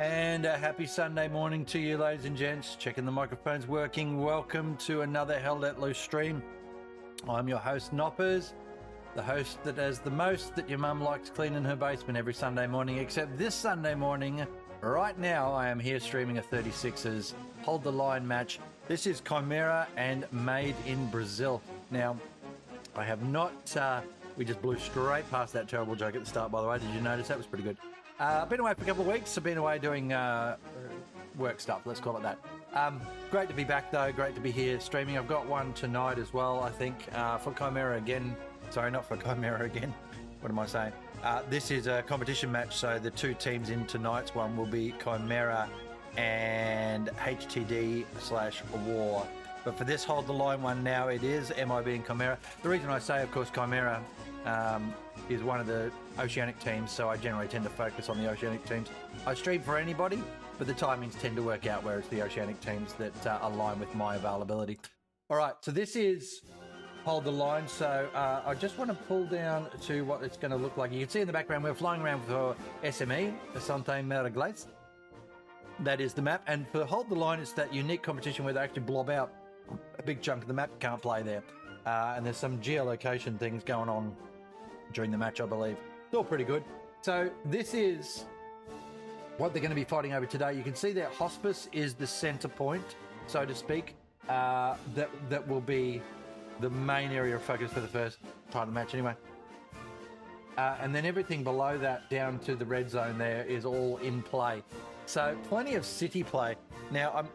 And a happy Sunday morning to you, ladies and gents. Checking the microphones working. Welcome to another Hell Let Loose stream. I'm your host, Noppers, the host that has the most that your mum likes cleaning her basement every Sunday morning, except this Sunday morning. Right now, I am here streaming a 36ers Hold the Line match. This is Chimera and Made in Brazil. Now, I have not... we just blew straight past that terrible joke at the start, by the way. Did you notice? That was pretty good. I've been away for a couple of weeks. I've been away doing work stuff, let's call it that. Great to be back, though. Great to be here streaming. I've got one tonight as well, I think, for Chimera again. Sorry, not for Chimera again. What am I saying? This is a competition match, so the two teams in tonight's one will be Chimera and HTD/War. But for this Hold the Line one now, it is MIB and Chimera. The reason I say, of course, Chimera is one of the Oceanic teams, so I generally tend to focus on the Oceanic teams. I stream for anybody, but the timings tend to work out where it's the Oceanic teams that align with my availability. All right, so this is Hold the Line. So I just want to pull down to what it's going to look like. You can see in the background, we're flying around for SME, Asante Maraglace. That is the map. And for Hold the Line, it's that unique competition where they actually blob out a big chunk of the map. Can't play there. And there's some geolocation things going on during the match, I believe. It's all pretty good. So this is what they're going to be fighting over today. You can see that Hospice is the center point, so to speak. That will be the main area of focus for the first part of the match anyway. And then everything below that down to the red zone there is all in play. So plenty of city play. Now I'm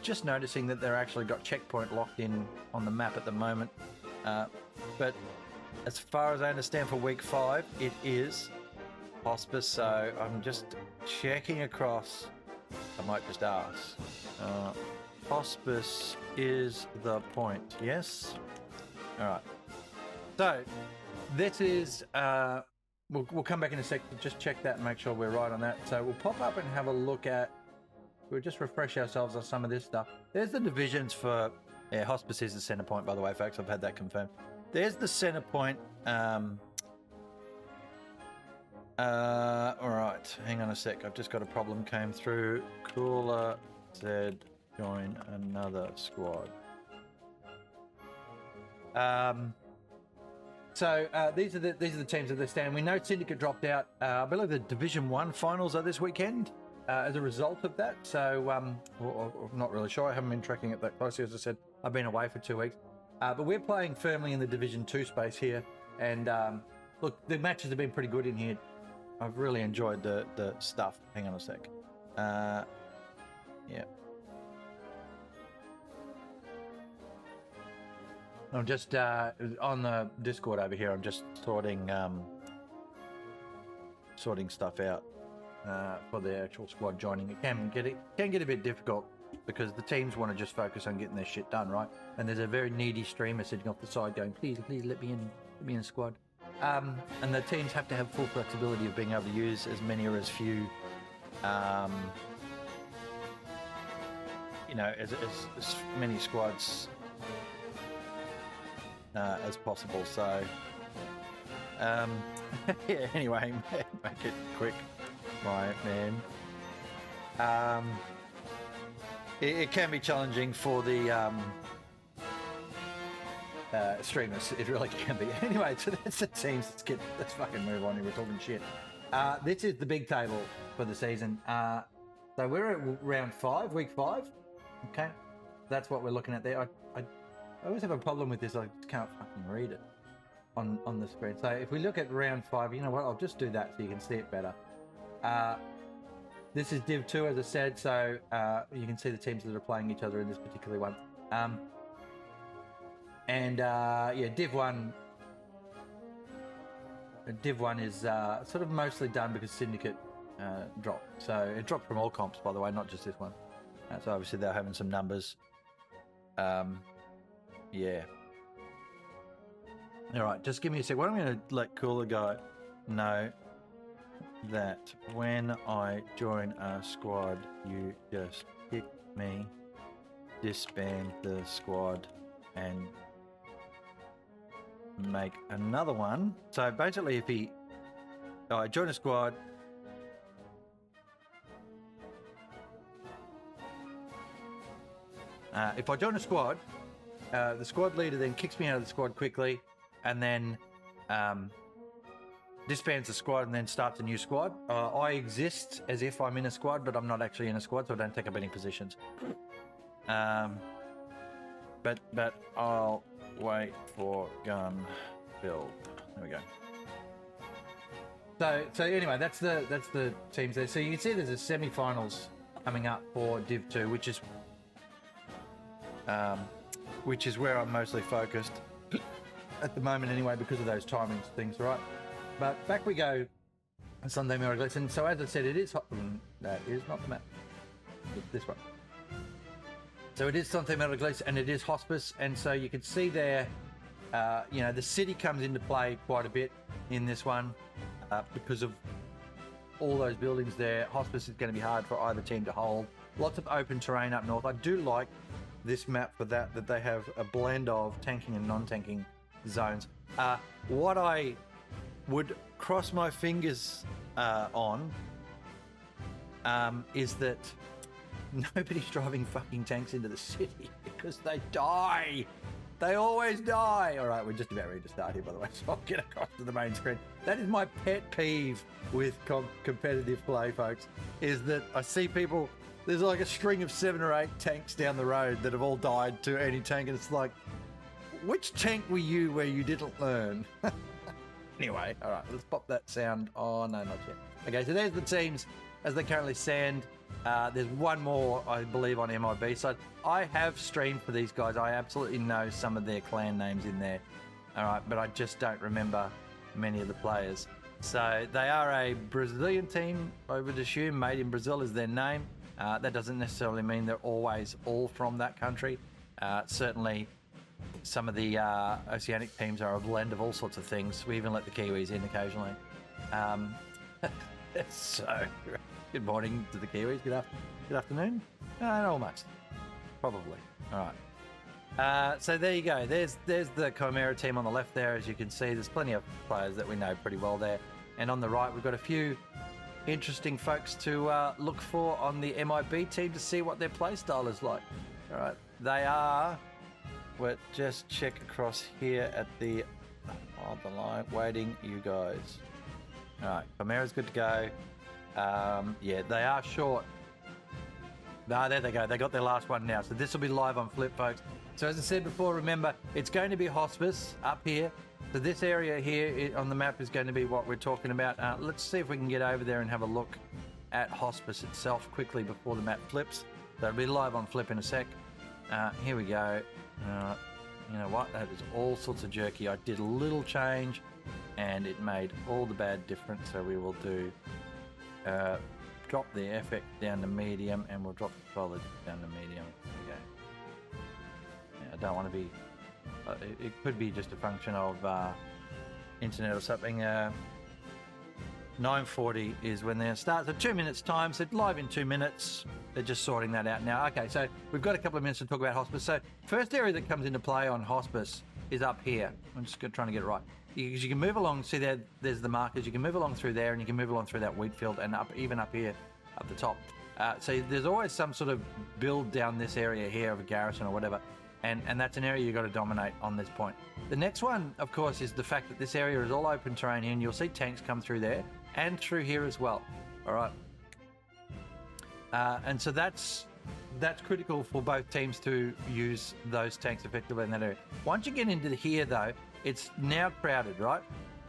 just noticing that they're actually got checkpoint locked in on the map at the moment. But as far as I understand for week 5, it is Hospice. So I'm just checking across. I might just ask. Hospice is the point, yes? All right. So this is, we'll come back in a sec to just check that and make sure we're right on that. So we'll pop up and have a look at, we'll just refresh ourselves on some of this stuff. There's the divisions for, yeah, Hospice is the center point, by the way, folks. I've had that confirmed. There's the center point. All right, hang on a sec. I've just got a problem came through. Cooler said join another squad. So these are the teams that they stand. We know Syndicate dropped out. I believe the Division 1 finals are this weekend as a result of that. So I'm not really sure. I haven't been tracking it that closely. As I said, I've been away for 2 weeks. But we're playing firmly in the Division 2 space here. And look, the matches have been pretty good in here. I've really enjoyed the stuff. Hang on a sec. Yeah. I'm just on the Discord over here. I'm just sorting stuff out for the actual squad joining. It can get a bit difficult because the teams want to just focus on getting their shit done, right? And there's a very needy streamer sitting off the side going, please let me in the squad. And the teams have to have full flexibility of being able to use as many or as few, as many squads as possible. So Yeah, anyway, make it quick, my man. It can be challenging for the streamers. It really can be. Anyway, so that's the teams. Let's fucking move on here. We're talking shit. This is the big table for the season. So we're at round 5, week 5. Okay, that's what we're looking at there. I always have a problem with this. I just can't fucking read it on the screen. So if we look at round 5, you know what? I'll just do that so you can see it better. This is Div 2, as I said, so you can see the teams that are playing each other in this particular one. Yeah, Div 1. Div 1 is sort of mostly done because Syndicate dropped. So it dropped from all comps, by the way, not just this one. So obviously they're having some numbers. Yeah. All right, just give me a sec. What I'm going to let Cooler guy know that when I join a squad, you just pick me, disband the squad, and make another one. So basically, if I join a squad, if I join a squad, the squad leader then kicks me out of the squad quickly, and then disbands the squad and then starts a new squad. I exist as if I'm in a squad, but I'm not actually in a squad, so I don't take up any positions. But I'll wait for gun build. There we go. So anyway, that's the teams there. So you can see there's a semi-finals coming up for Div 2, which is where I'm mostly focused at the moment anyway, because of those timings things, right? But back we go. Sunday Miracles. And so as I said, it is that is not the map. It's this one. So it is Sunday Miracles and it is hospice, and so you can see there, you know, the city comes into play quite a bit in this one because of all those buildings there. Hospice is going to be hard for either team to hold. Lots of open terrain up north. I do like this map for that they have a blend of tanking and non-tanking zones. What I would cross my fingers on is that nobody's driving fucking tanks into the city because they die. They always die. All right, we're just about ready to start here, by the way, so I'll get across to the main screen. That is my pet peeve with competitive play, folks, is that I see people, there's like a string of 7 or 8 tanks down the road that have all died to any tank, and it's like, which tank were you where you didn't learn? Anyway, all right, let's pop that sound. Oh, no, not yet. Okay, so there's the teams as they currently stand. There's one more, I believe, on MIB side. I have streamed for these guys. I absolutely know some of their clan names in there. All right, but I just don't remember many of the players. So they are a Brazilian team, I would assume. Made in Brazil is their name. That doesn't necessarily mean they're always all from that country. Certainly, some of the Oceanic teams are a blend of all sorts of things. We even let the Kiwis in occasionally. So, good morning to the Kiwis. Good afternoon? No, almost. Probably. All right. So there you go. There's the Chimera team on the left there. As you can see, there's plenty of players that we know pretty well there. And on the right, we've got a few interesting folks to look for on the MIB team to see what their play style is like. All right. They are... We'll just check across here at the line, waiting you guys. All right, Chimera's good to go. Yeah, they are short. Ah, there they go. They got their last one now. So this will be live on Flip, folks. So as I said before, remember, it's going to be hospice up here. So this area here on the map is going to be what we're talking about. Let's see if we can get over there and have a look at hospice itself quickly before the map flips. That'll be live on Flip in a sec. Here we go. You know what? That is all sorts of jerky. I did a little change and it made all the bad difference. So we will do drop the FX down to medium and we'll drop the solid down to medium. Okay. Yeah, I don't want to be... it could be just a function of internet or something. 9:40 is when they start. So 2 minutes time. So live in 2 minutes. They're just sorting that out now. Okay, so we've got a couple of minutes to talk about hospice. So first area that comes into play on hospice is up here. I'm just trying to get it right. You can move along, see there's the markers. You can move along through there, and you can move along through that wheat field, and even up here, up the top. So there's always some sort of build down this area here of a garrison or whatever, and that's an area you've got to dominate on this point. The next one, of course, is the fact that this area is all open terrain here, and you'll see tanks come through there and through here as well. All right. And so that's critical for both teams to use those tanks effectively in that area. Once you get into here, though, it's now crowded, right?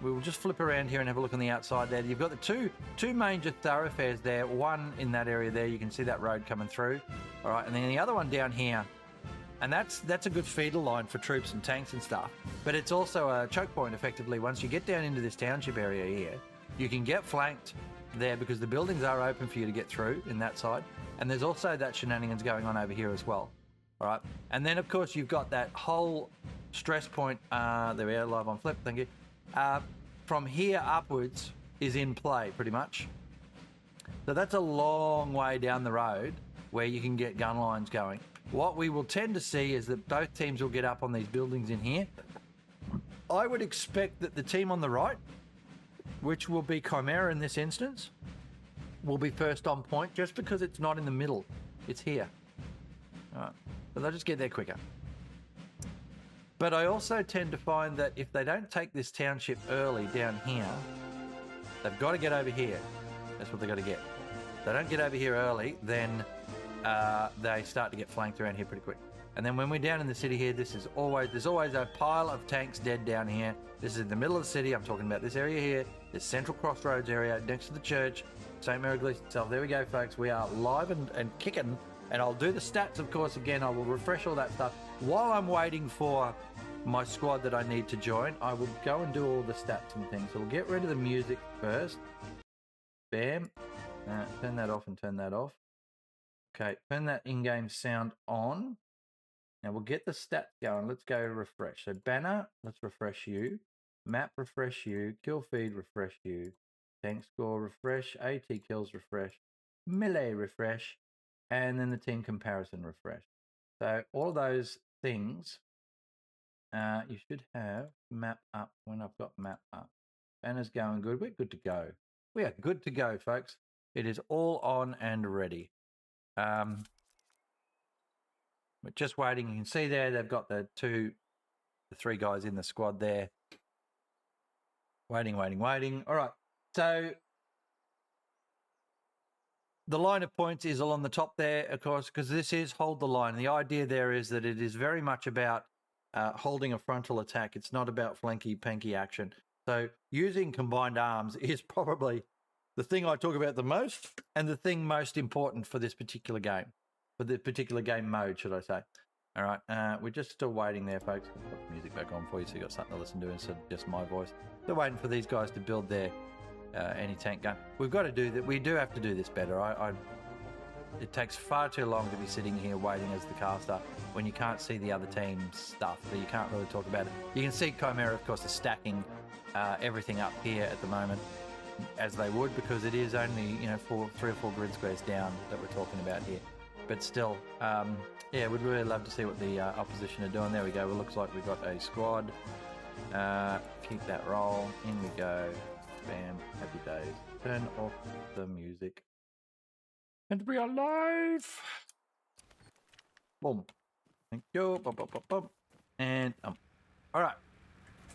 We will just flip around here and have a look on the outside there. You've got the two major thoroughfares there. One in that area there, you can see that road coming through. All right, and then the other one down here. And that's a good feeder line for troops and tanks and stuff. But it's also a choke point, effectively. Once you get down into this township area here, you can get flanked there because the buildings are open for you to get through in that side. And there's also that shenanigans going on over here as well. All right. And then, of course, you've got that whole stress point. There we are, live on flip. Thank you. From here upwards is in play, pretty much. So that's a long way down the road where you can get gun lines going. What we will tend to see is that both teams will get up on these buildings in here. I would expect that the team on the right, which will be Chimera in this instance, will be first on point just because it's not in the middle. It's here. All right. So they'll just get there quicker. But I also tend to find that if they don't take this township early down here, they've got to get over here. That's what they've got to get. If they don't get over here early, then they start to get flanked around here pretty quick. And then when we're down in the city here, there's always a pile of tanks dead down here. This is in the middle of the city. I'm talking about this area here, this central crossroads area next to the church, St. Mary Gleason itself. There we go, folks. We are live and kicking. And I'll do the stats, of course, again. I will refresh all that stuff. While I'm waiting for my squad that I need to join, I will go and do all the stats and things. So we'll get rid of the music first. Bam. Turn that off and turn that off. Okay, turn that in-game sound on. Now we'll get the stats going. Let's go refresh. So banner, let's refresh you. Map, refresh you. Kill feed, refresh you. Tank score, refresh. AT kills, refresh. Melee, refresh. And then the team comparison, refresh. So all of those things, you should have map up when I've got map up. Banner's going good. We're good to go. We are good to go, folks. It is all on and ready. We're just waiting. You can see there they've got the three guys in the squad there. Waiting. All right. So the line of points is along the top there, of course, because this is hold the line. The idea there is that it is very much about holding a frontal attack. It's not about flanky-panky action. So using combined arms is probably the thing I talk about the most and the thing most important for this particular game, for the particular game mode, should I say. All right, we're just still waiting there, folks. I'll put the music back on for you so you got something to listen to instead of just my voice. Still waiting for these guys to build their anti-tank gun. We've got to do that. We do have to do this better. It takes far too long to be sitting here waiting as the caster when you can't see the other team's stuff, so you can't really talk about it. You can see Chimera, of course, is stacking everything up here at the moment, as they would, because it is only 3 or 4 grid squares down that we're talking about here. But still, yeah, we'd really love to see what the opposition are doing. There we go. It looks like we've got a squad. Keep that roll. In we go. Bam. Happy days. Turn off the music. And we are live. Boom. Thank you. Boom, boom, boom, boom. And all right.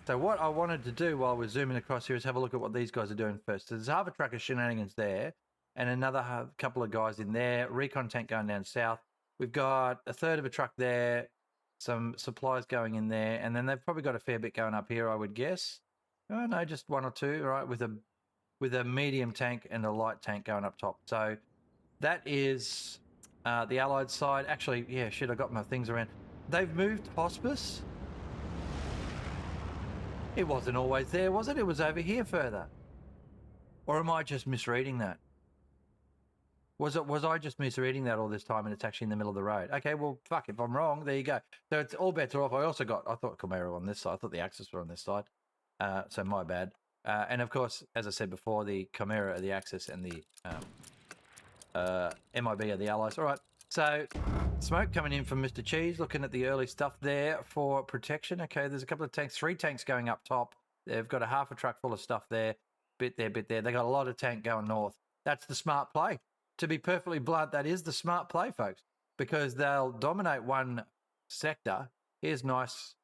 So what I wanted to do while we're zooming across here is have a look at what these guys are doing first. So there's half a truck of shenanigans there, and another couple of guys in there. Recon tank going down south. We've got a third of a truck there. Some supplies going in there, and then they've probably got a fair bit going up here, I would guess. Oh no, just 1 or 2, right? With a medium tank and a light tank going up top. So that is the Allied side. Actually, yeah, shit, I got my things around. They've moved hospice. It wasn't always there, was it? It was over here further. Or am I just misreading that? Was I just misreading that all this time and it's actually in the middle of the road? Okay, well, fuck, if I'm wrong, there you go. So it's all bets are off. I thought Chimera on this side. I thought the Axis were on this side. So my bad. And of course, as I said before, the Chimera are the Axis and the MIB are the Allies. All right, so Smoke coming in from Mr. Cheese, looking at the early stuff there for protection. Okay, there's a couple of tanks, 3 tanks going up top. They've got a half a truck full of stuff there. Bit there, bit there. They got a lot of tank going north. That's the smart play. To be perfectly blunt, that is the smart play, folks, because they'll dominate one sector. Here's nice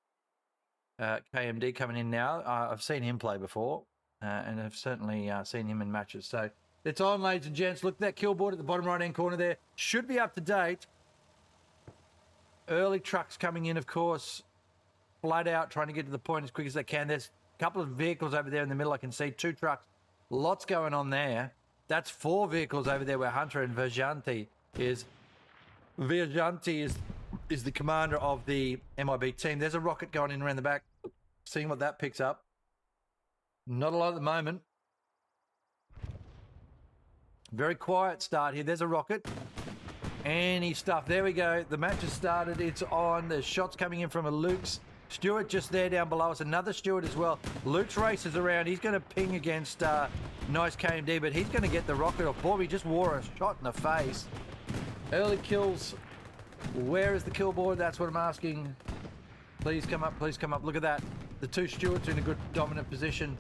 KMD coming in now. I've seen him play before, and I've certainly seen him in matches. So it's on, ladies and gents. Look at that kill board at the bottom right-hand corner there. Should be up to date. Early trucks coming in, of course, flat out, trying to get to the point as quick as they can. There's a couple of vehicles over there in the middle. I can see 2 trucks. Lots going on there. That's 4 vehicles over there where Hunter and Viajanti is. Viajanti is the commander of the MIB team. There's a rocket going in around the back. Seeing what that picks up. Not a lot at the moment. Very quiet start here. There's a rocket. Any stuff. There we go. The match has started. It's on. There's shots coming in from a Luke's. Stewart just there down below us. Another Stewart as well. Luke's races around. He's going to ping against nice KMD, but he's going to get the rocket off. Boy, he just wore a shot in the face. Early kills. Where is the kill board? That's what I'm asking. Please come up. Please come up. Look at that. The 2 Stewarts in a good dominant position.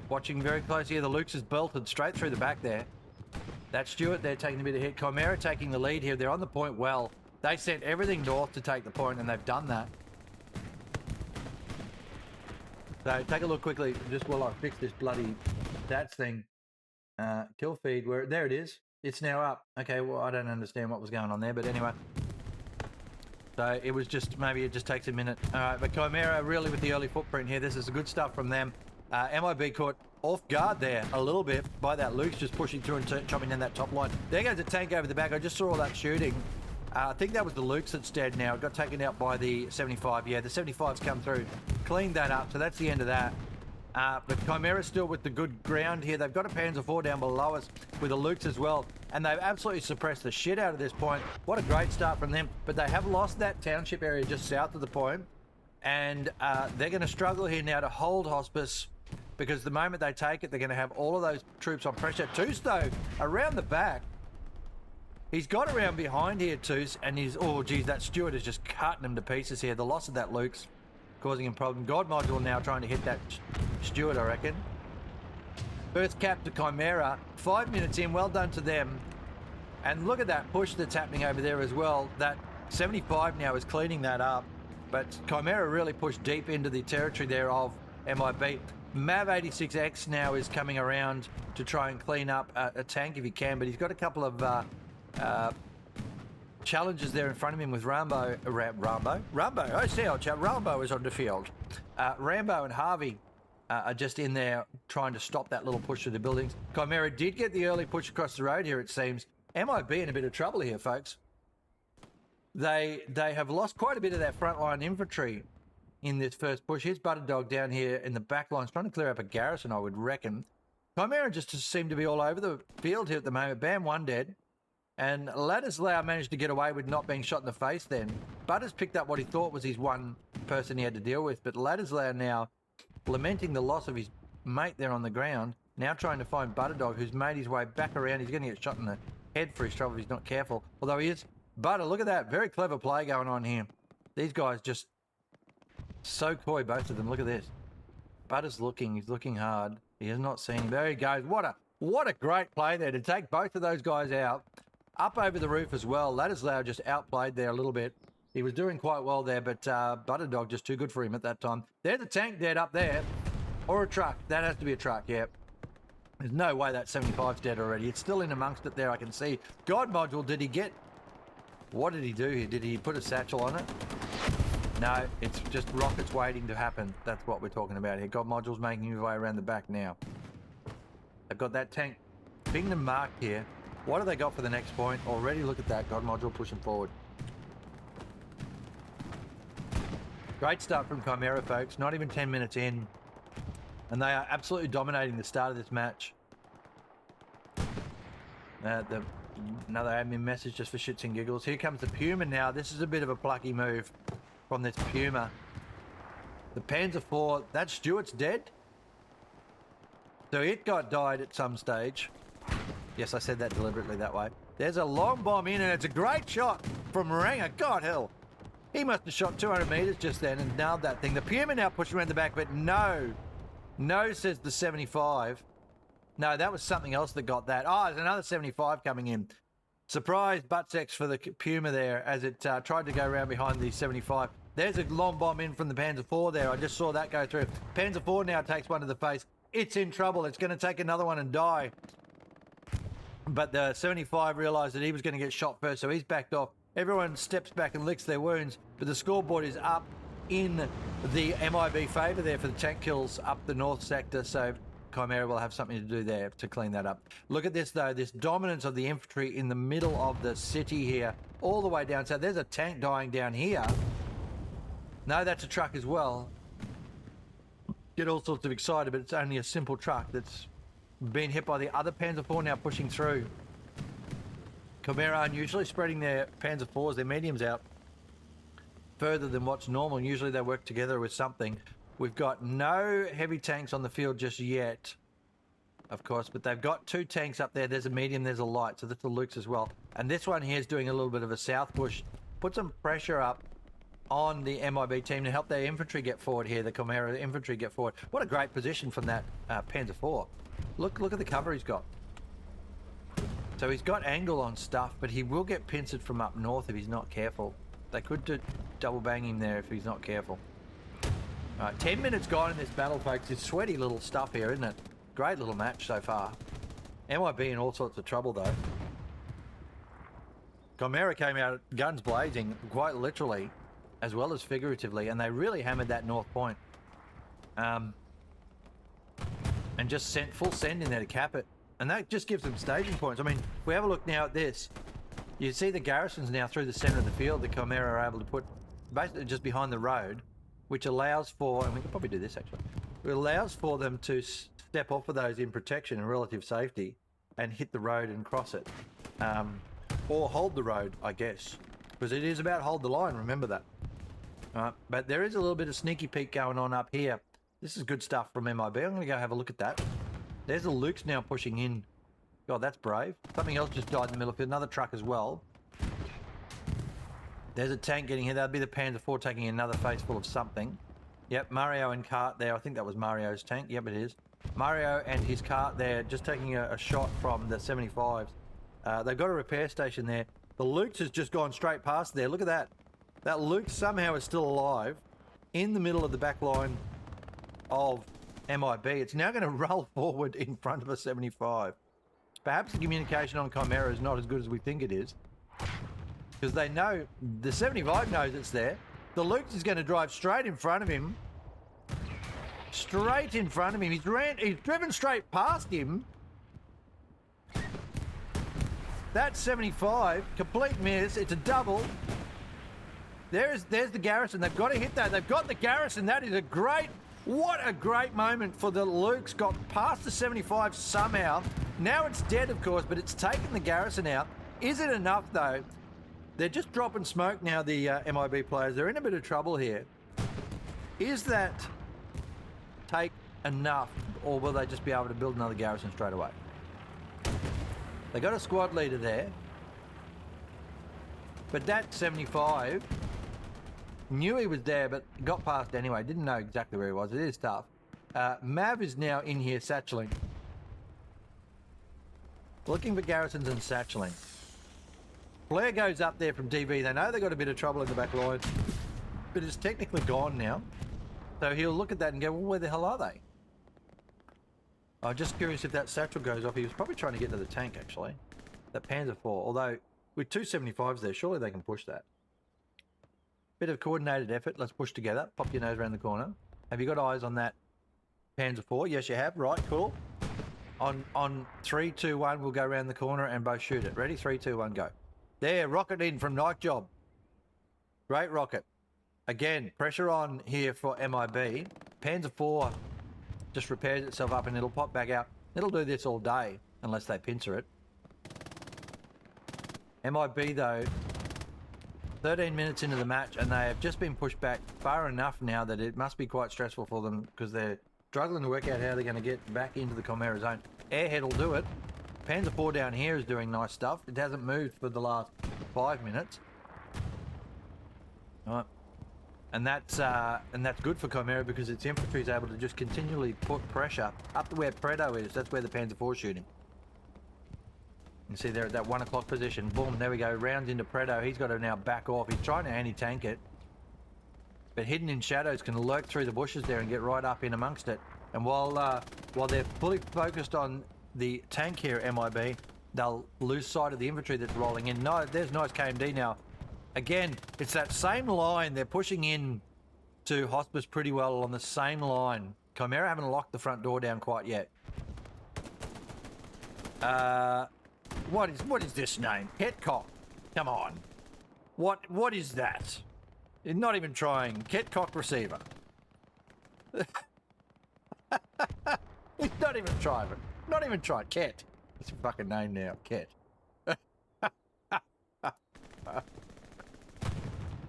Watching very closely here. The Luke's is belted straight through the back there. That Stewart, they're taking a bit of hit. Chimera taking the lead here. They're on the point well. They sent everything north to take the point, and they've done that. So take a look quickly, just while I fix this bloody stats thing. Kill feed, where there it is. It's now up. Okay, well, I don't understand what was going on there, but anyway. So it was just, maybe it just takes a minute. All right, but Chimera really with the early footprint here. This is good stuff from them. MIB caught off guard there a little bit by that Luke's just pushing through and chopping down that top line. There goes a tank over the back. I just saw all that shooting. I think that was the Luke's that's dead now. It got taken out by the 75. Yeah, the 75's come through, cleaned that up. So that's the end of that. But Chimera's still with the good ground here. They've got a Panzer IV down below us with the Luke's as well. And they've absolutely suppressed the shit out of this point. What a great start from them. But they have lost that township area just south of the point. And they're going to struggle here now to hold hospice, because the moment they take it, they're going to have all of those troops on pressure. Two-Stove around the back. He's got around behind here, Toos, and he's, oh, geez, that Stewart is just cutting him to pieces here. The loss of that Luke's causing him problem. God Module now trying to hit that Stewart, I reckon. First cap to Chimera. 5 minutes in, well done to them. And look at that push that's happening over there as well. That 75 now is cleaning that up. But Chimera really pushed deep into the territory there of MIB. MAV-86X now is coming around to try and clean up a tank if he can, but he's got a couple of challenges there in front of him with Rambo. I see, old chap. Rambo is on the field. Rambo and Harvey are just in there trying to stop that little push through the buildings. Chimera did get the early push across the road here, it seems. MIB in a bit of trouble here, folks. They have lost quite a bit of that frontline infantry in this first push. Here's Butterdog down here in the back lines trying to clear up a garrison, I would reckon. Chimera just seem to be all over the field here at the moment. Bam, 1 dead. And Ladislao managed to get away with not being shot in the face then. Butters picked up what he thought was his one person he had to deal with, but Ladislao now lamenting the loss of his mate there on the ground, now trying to find Butterdog, who's made his way back around. He's going to get shot in the head for his trouble if he's not careful, although he is. Butter, look at that. Very clever play going on here. These guys just so coy, both of them. Look at this. Butter's looking. He's looking hard. He has not seen him. There he goes. What a great play there to take both of those guys out. Up over the roof as well. Ladislao just outplayed there a little bit. He was doing quite well there, but Butterdog just too good for him at that time. There's a tank dead up there. Or a truck. That has to be a truck, yeah. There's no way that 75's dead already. It's still in amongst it there, I can see. God Module, did he get... What did he do here? Did he put a satchel on it? No, it's just rockets waiting to happen. That's what we're talking about here. God Module's making his way around the back now. They've got that tank pinged and marked here. What have they got for the next point? Already look at that. God Module pushing forward. Great start from Chimera, folks. Not even 10 minutes in. And they are absolutely dominating the start of this match. Another admin message just for shits and giggles. Here comes the Puma now. This is a bit of a plucky move from this Puma. The Panzer IV, that Stewart's dead. So it died at some stage. Yes, I said that deliberately that way. There's a long bomb in, and it's a great shot from Moranger. God, hell. He must have shot 200 metres just then and nailed that thing. The Puma now pushing around the back, but no. No, says the 75. No, that was something else that got that. Oh, there's another 75 coming in. Surprise butt sex for the Puma there as it tried to go around behind the 75. There's a long bomb in from the Panzer IV there. I just saw that go through. Panzer IV now takes one to the face. It's in trouble. It's going to take another one and die. But the 75 realised that he was going to get shot first, so he's backed off. Everyone steps back and licks their wounds, but the scoreboard is up in the MIB favour there for the tank kills up the north sector, so Chimera will have something to do there to clean that up. Look at this, though, this dominance of the infantry in the middle of the city here, all the way down south. There's a tank dying down here. No, that's a truck as well. Get all sorts of excited, but it's only a simple truck that's been hit by the other Panzer IV now pushing through. Chimera unusually spreading their Panzer IVs, their mediums out further than what's normal. Usually they work together with something. We've got no heavy tanks on the field just yet, of course, but they've got 2 tanks up there. There's a medium, there's a light, so that's the Lukes as well. And this one here is doing a little bit of a south push. Put some pressure up on the MIB team to help their infantry get forward here, the Chimera infantry get forward. What a great position from that Panzer IV. Look at the cover he's got. So he's got angle on stuff, but he will get pincered from up north if he's not careful. They could double bang him there if he's not careful. All right, 10 minutes gone in this battle, folks. It's sweaty little stuff here, isn't it? Great little match so far. MIB in all sorts of trouble, though. Chimera came out guns blazing, quite literally, as well as figuratively, and they really hammered that north point. And just sent full send in there to cap it. And that just gives them staging points. I mean, if we have a look now at this, you see the garrisons now through the centre of the field that Chimera are able to put basically just behind the road, which allows for, and we can probably do this actually, it allows for them to step off of those in protection and relative safety and hit the road and cross it. Or hold the road, I guess, because it is about hold the line, remember that. But there is a little bit of sneaky peek going on up here. This is good stuff from MIB. I'm going to go have a look at that. There's the Lukes now pushing in. God, that's brave. Something else just died in the middle of it. Another truck as well. There's a tank getting here. That'd be the Panzer IV taking another face full of something. Yep, Mario and cart there. I think that was Mario's tank. Yep, it is. Mario and his cart there just taking a shot from the 75s. They've got a repair station there. The Lukes has just gone straight past there. Look at that. That Luke somehow is still alive in the middle of the back line of MIB. It's now going to roll forward in front of a 75. Perhaps the communication on Chimera is not as good as we think it is, because they know, the 75 knows it's there. The Luke is going to drive straight in front of him. Straight in front of him. He's driven straight past him. That's 75. Complete miss. It's a double. There's the garrison. They've got to hit that. They've got the garrison. That is a great... What a great moment for the Lukes. Got past the 75 somehow. Now it's dead, of course, but it's taken the garrison out. Is it enough, though? They're just dropping smoke now, the MIB players. They're in a bit of trouble here. Is that take enough, or will they just be able to build another garrison straight away? They got a squad leader there. But that 75... knew he was there, but got past anyway. Didn't know exactly where he was. It is tough. Mav is now in here satcheling. Looking for garrisons and satcheling. Blair goes up there from DV. They know they've got a bit of trouble in the back line, but it's technically gone now. So he'll look at that and go, well, where the hell are they? I'm just curious if that satchel goes off. He was probably trying to get to the tank, actually. That Panzer IV. Although, with 275s there, surely they can push that. Bit of coordinated effort. Let's push together. Pop your nose around the corner. Have you got eyes on that Panzer IV? Yes, you have. Right, cool. On 3, 2, 1, we'll go around the corner and both shoot it. Ready? 3, 2, 1, go. There, rocket in from Night Job. Great rocket. Again, pressure on here for MIB. Panzer IV just repairs itself up and it'll pop back out. It'll do this all day unless they pincer it. MIB, though, 13 minutes into the match, and they have just been pushed back far enough now that it must be quite stressful for them because they're struggling to work out how they're going to get back into the Chimera zone. Airhead will do it. Panzer 4 down here is doing nice stuff. It hasn't moved for the last 5 minutes. All right. And that's good for Chimera because its infantry is able to just continually put pressure up to where Predo is. That's where the Panzer 4 is shooting. You see there at that 1 o'clock position. Boom, there we go. Rounds into Predo. He's got to now back off. He's trying to anti-tank it. But hidden in shadows can lurk through the bushes there and get right up in amongst it. And while they're fully focused on the tank here, MIB, they'll lose sight of the infantry that's rolling in. No, there's nice KMD now. Again, it's that same line. They're pushing in to Hospice pretty well on the same line. Chimera haven't locked the front door down quite yet. What is this name? Ketcock. Come on. What is that? You're not even trying. Ketcock receiver. He's not even trying. Not even trying. Ket. That's a fucking name now. Ket.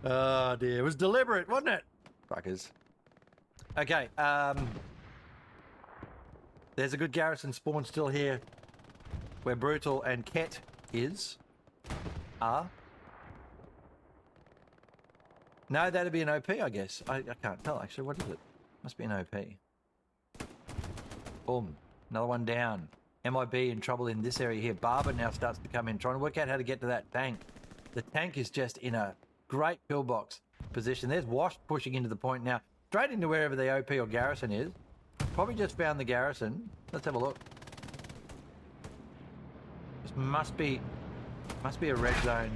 Oh dear. It was deliberate, wasn't it? Fuckers. Okay. There's a good garrison spawn still here. Where Brutal and Ket are. No, that'd be an OP, I guess. I can't tell, actually. What is it? Must be an OP. Boom. Another one down. MIB in trouble in this area here. Barber now starts to come in, trying to work out how to get to that tank. The tank is just in a great pillbox position. There's Wash pushing into the point now. Straight into wherever the OP or garrison is. Probably just found the garrison. Let's have a look. This must be a red zone.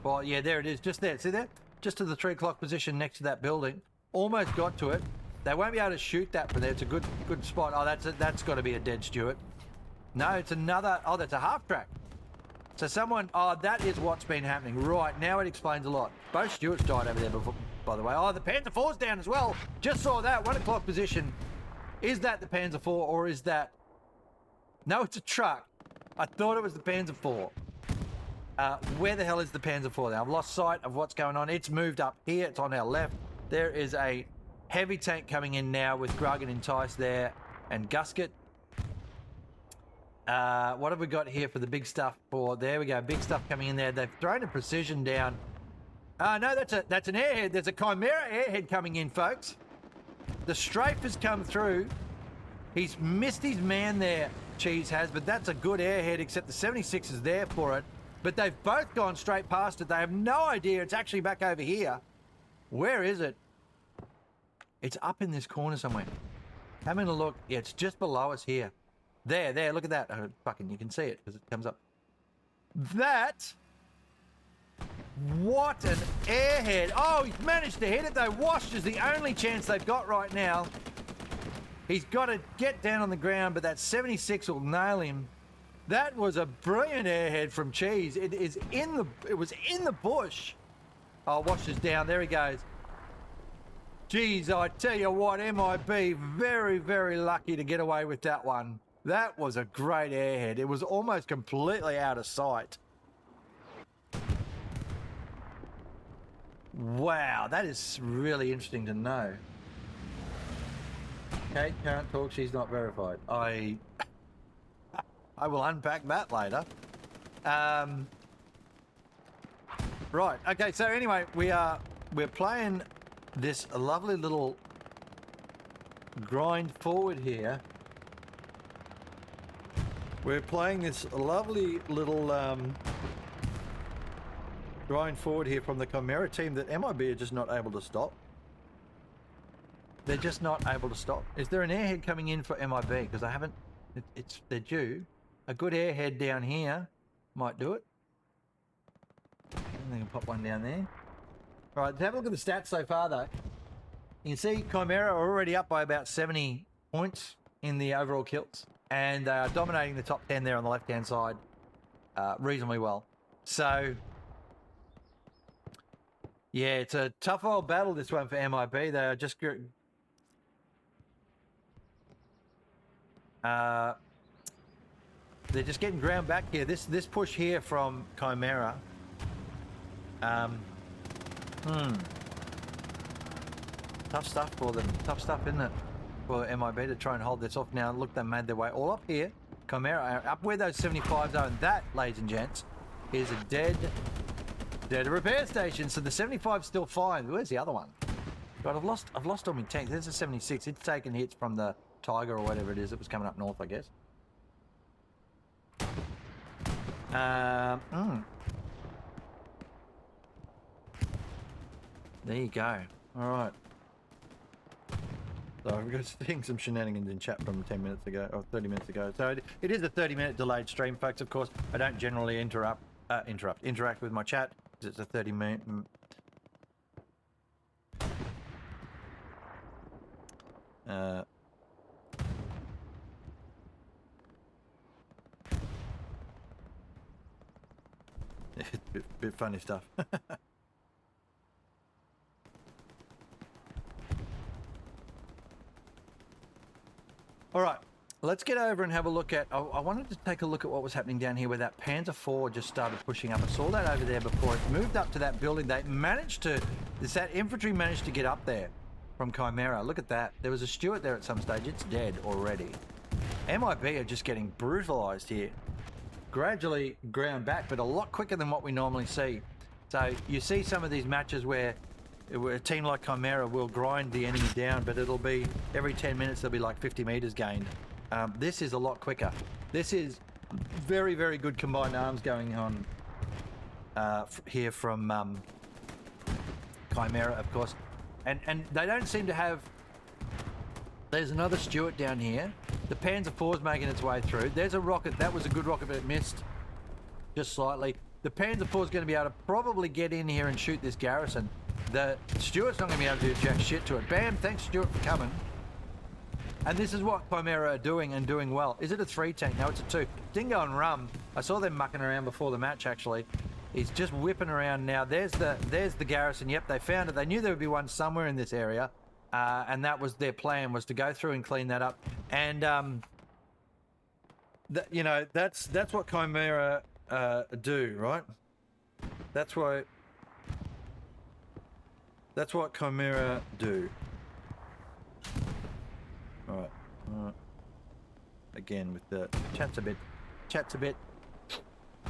Well, yeah, there it is. Just there. See there? Just to the 3 o'clock position next to that building. Almost got to it. They won't be able to shoot that from there. It's a good spot. Oh, that's got to be a dead Stuart. No, it's another. Oh, that's a half track. So someone. Oh, that is what's been happening. Right, now it explains a lot. Both Stuarts died over there before, by the way. Oh, the Panzer 4's down as well. Just saw that. 1 o'clock position. Is that the Panzer 4 or is that... No, it's a truck. I thought it was the Panzer 4. Where the hell is the Panzer 4 now? I've lost sight of what's going on. It's moved up here. It's on our left. There is a heavy tank coming in now with Grug and Entice there and Gusket. What have we got here for the big stuff? There we go. Big stuff coming in there. They've thrown a precision down. No, that's an airhead. There's a Chimera airhead coming in, folks. The strafe has come through. He's missed his man there, Cheese has, but that's a good airhead, except the 76 is there for it. But they've both gone straight past it. They have no idea it's actually back over here. Where is it? It's up in this corner somewhere. Having a look. Yeah, it's just below us here. There, look at that. Oh, fucking, you can see it because it comes up. That... What an airhead. Oh, he's managed to hit it though. Wash is the only chance they've got right now. He's got to get down on the ground, but that 76 will nail him. That was a brilliant airhead from Cheese. It was in the bush. Oh, Wash is down. There he goes. Geez, I tell you what, MIB very, very lucky to get away with that one. That was a great airhead. It was almost completely out of sight. Wow, that is really interesting to know. Kate can't talk, she's not verified. I will unpack that later. Right, okay, so anyway, we're playing this lovely little grind forward here. We're playing this lovely little grind forward here from the Chimera team that MIB are just not able to stop. They're just not able to stop. Is there an airhead coming in for MIB? Because I haven't... They're due. A good airhead down here might do it. And they can pop one down there. All right, let's have a look at the stats so far, though. You can see Chimera are already up by about 70 points in the overall kills. And they are dominating the top 10 there on the left-hand side reasonably well. So... yeah, it's a tough old battle, this one, for MIB. They are just... they're just getting ground back here. This push here from Chimera. Tough stuff for them. Tough stuff, isn't it? For MIB to try and hold this off now. Look, they made their way all up here. Chimera up where those 75s are, and that, ladies and gents, is a dead repair station. So the 75's still fine. Where's the other one? God, I've lost all my tanks. There's a 76. It's taken hits from the Tiger or whatever it is that was coming up north, I guess. There you go. All right. So we've got seeing some shenanigans in chat from 10 minutes ago, or 30 minutes ago. So it is a 30-minute delayed stream, folks. Of course, I don't generally interact with my chat because it's a 30-minute. Bit funny stuff. All right, let's get over and have a look at... I wanted to take a look at what was happening down here where that Panzer IV just started pushing up. I saw that over there before. It moved up to that building. They managed to... That infantry managed to get up there from Chimera. Look at that. There was a Stuart there at some stage. It's dead already. MIB are just getting brutalised here. Gradually ground back, but a lot quicker than what we normally see. So you see some of these matches where a team like Chimera will grind the enemy down, but it'll be every 10 minutes there'll be like 50 meters gained. This is a lot quicker. This is very, very good combined arms going on here from Chimera, of course. And they don't seem to have... There's another Stuart down here. The Panzer IV's making its way through. There's a rocket. That was a good rocket, but it missed just slightly. The Panzer IV's going to be able to probably get in here and shoot this garrison. The Stuart's not going to be able to do jack shit to it. Bam, thanks Stuart for coming. And this is what Chimera are doing, and doing well. Is it a 3 tank? No, it's a 2. Dingo and Rum. I saw them mucking around before the match, actually. He's just whipping around now. There's the garrison. Yep, they found it. They knew there would be one somewhere in this area. And that was their plan, was to go through and clean that up. And, you know, that's what Chimera do, right? That's what Chimera do. All right. Again, with the chat's a bit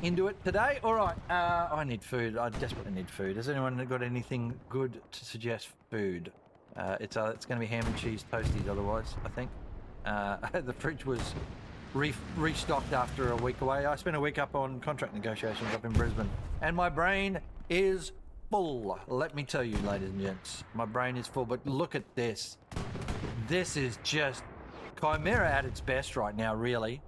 into it today. All right. I need food. I desperately need food. Has anyone got anything good to suggest? Food. It's going to be ham and cheese toasties otherwise, I think. The fridge was restocked after a week away. I spent a week up on contract negotiations up in Brisbane, and my brain is full. Let me tell you, ladies and gents, my brain is full. But look at this. This is just Chimera at its best right now, really.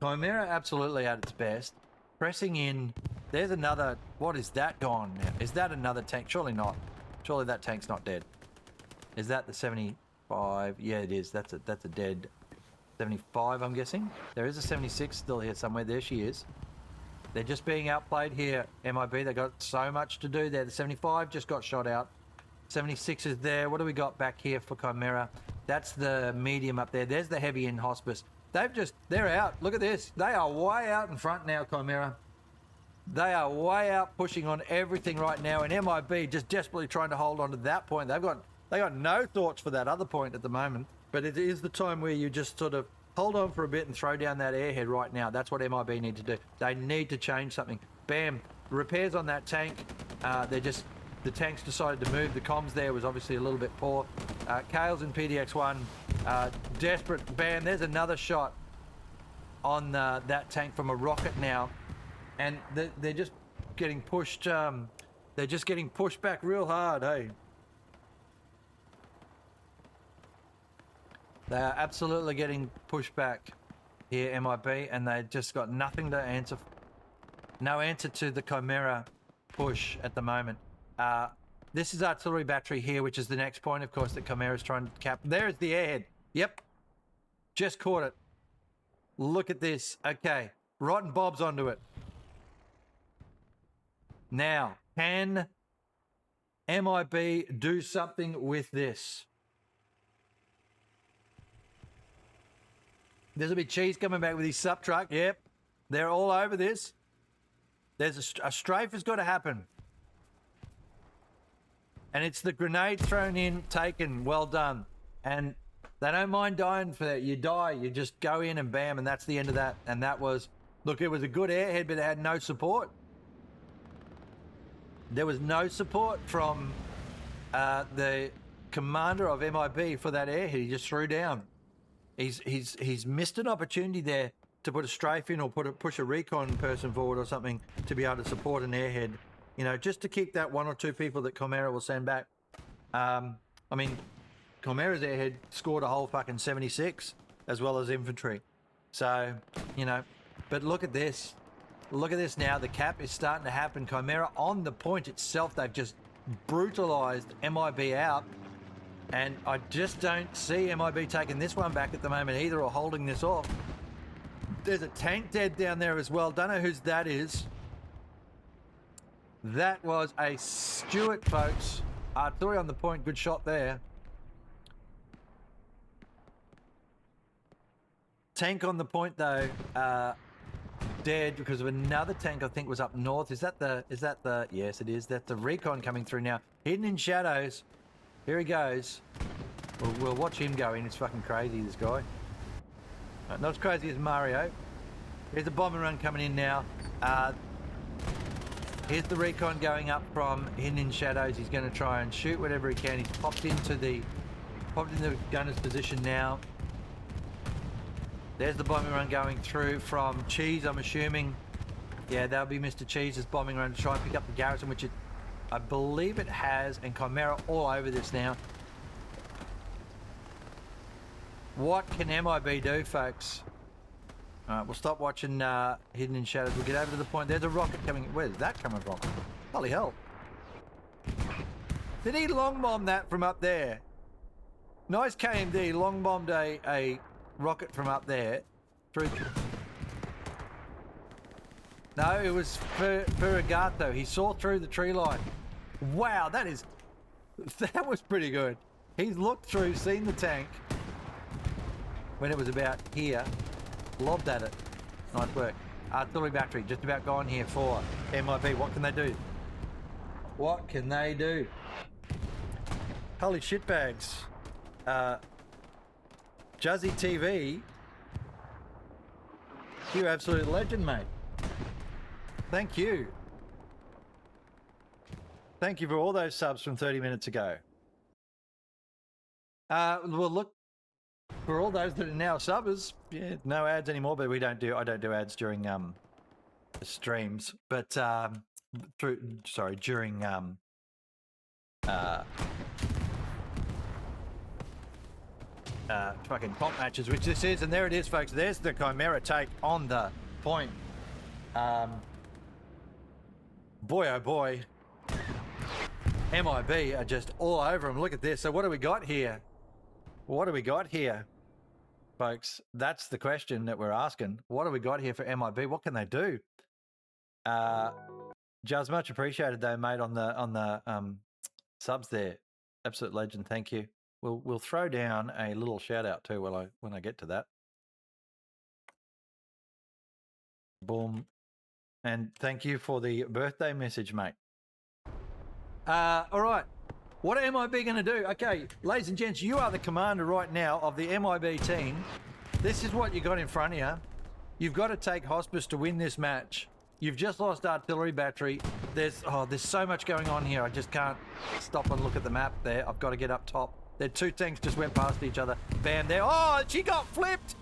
Chimera absolutely at its best. Pressing in. There's another... What is that gone now? Is that another tank? Surely not. Surely that tank's not dead. Is that the 75? Yeah, it is. That's a dead 75, I'm guessing. There is a 76 still here somewhere. There she is. They're just being outplayed here, MIB. They got so much to do there. The 75 just got shot out. 76 is there. What do we got back here for Chimera? That's the medium up there. There's the heavy in hospice. They're out. Look at this. They are way out in front now, Chimera. They are way out pushing on everything right now, and MIB just desperately trying to hold on to that point. They got no thoughts for that other point at the moment, but it is the time where you just sort of hold on for a bit and throw down that airhead right now. That's what MIB need to do. They need to change something. Bam. Repairs on that tank. The tanks decided to move. The comms there was obviously a little bit poor. Kales in PDX-1. Desperate. Bam. There's another shot on that tank from a rocket now. And they're just getting pushed. They're just getting pushed back real hard, hey. They are absolutely getting pushed back here, MIB, and they just got nothing to answer. No answer to the Chimera push at the moment. This is artillery battery here, which is the next point, of course, that Chimera is trying to cap. There's the airhead. Yep. Just caught it. Look at this. Okay. Rotten Bob's onto it. Now, can MIB do something with this? There's a bit cheese coming back with his sup truck. Yep. They're all over this. There's a strafe has got to happen. And it's the grenade thrown in, taken. Well done. And They don't mind dying for that. You die, you just go in and bam, and that's the end of that. And that was, look, it was a good airhead, but it had no support. There was no support from the commander of MIB for that airhead. He just threw down. He's missed an opportunity there to put a strafe in or push a recon person forward or something to be able to support an airhead. You know, just to keep that 1 or 2 people that Chimera will send back. I mean, Chimera's airhead scored a whole fucking 76 as well as infantry. So, you know, but look at this. Look at this now. The cap is starting to happen. Chimera on the point itself, they've just brutalized MIB out. And I just don't see MIB taking this one back at the moment either or holding this off. There's a tank dead down there as well. Don't know whose that is. That was a Stuart, folks. Artillery on the point. Good shot there. Tank on the point though. Dead because of another tank I think was up north. Is that the yes it is. That's the recon coming through now. Hidden in shadows. Here he goes. We'll watch him go in. It's fucking crazy, this guy. Not as crazy as Mario. Here's the bombing run coming in now. Here's the recon going up from Hidden in Shadows. He's going to try and shoot whatever he can. He's popped into the gunner's position now. There's the bombing run going through from Cheese, I'm assuming. Yeah, that'll be Mr. Cheese's bombing run to try and pick up the garrison, which I believe it has, and Chimera all over this now. What can MIB do, folks? All right, we'll stop watching Hidden in Shadows. We'll get over to the point. There's a rocket coming. Where's that coming from? Holy hell. Did he long bomb that from up there? Nice KMD, long bombed a rocket from up there. Through. No, it was Ferragato. He saw through the tree line. Wow, that was pretty good. He's looked through, seen the tank when it was about here, lobbed at it. Nice work. Artillery battery just about gone here for MIB. What can they do? What can they do? Holy shitbags. Juzzy TV, you absolute legend, mate. Thank you. Thank you for all those subs from 30 minutes ago. Well, look, for all those that are now subbers, yeah, no ads anymore, but I don't do ads during the streams, but during fucking comp matches, which this is, and there it is, folks. There's the Chimera take on the point. Boy, oh boy. MIB are just all over them. Look at this. So what do we got here? What do we got here, folks? That's the question that we're asking. What do we got here for MIB? What can they do? Jazz, much appreciated though, mate, on the subs there. Absolute legend. Thank you. We'll throw down a little shout out too when I get to that. Boom. And thank you for the birthday message, mate. All right. What are MIB going to do? Okay, ladies and gents, you are the commander right now of the MIB team. This is what you got in front of you. You've got to take hospice to win this match. You've just lost artillery battery. There's so much going on here. I just can't stop and look at the map there. I've got to get up top. Their two tanks just went past each other. Bam, there. Oh, she got flipped.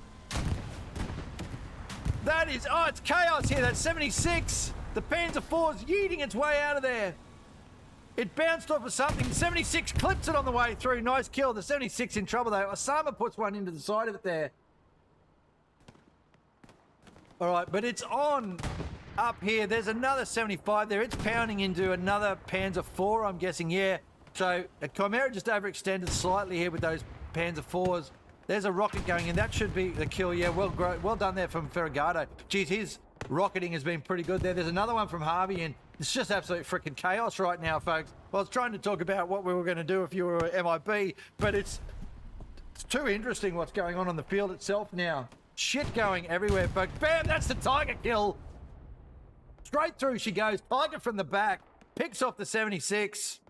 That is, it's chaos here. That's 76. The Panzer IV's yeeting its way out of there. It bounced off of something. 76 clips it on the way through. Nice kill. The 76 in trouble though. Osama puts one into the side of it there. All right, but it's on up here. There's another 75 there. It's pounding into another Panzer IV, I'm guessing. Yeah. So Chimera just overextended slightly here with those Panzer IVs. There's a rocket going in. That should be the kill. Yeah, well done there from Ferragato. Geez, his rocketing has been pretty good there. There's another one from Harvey, and it's just absolute freaking chaos right now, folks. Well, I was trying to talk about what we were going to do if you were MIB, but it's too interesting what's going on the field itself now. Shit going everywhere, folks. Bam, that's the Tiger kill. Straight through she goes. Tiger from the back. Picks off the 76.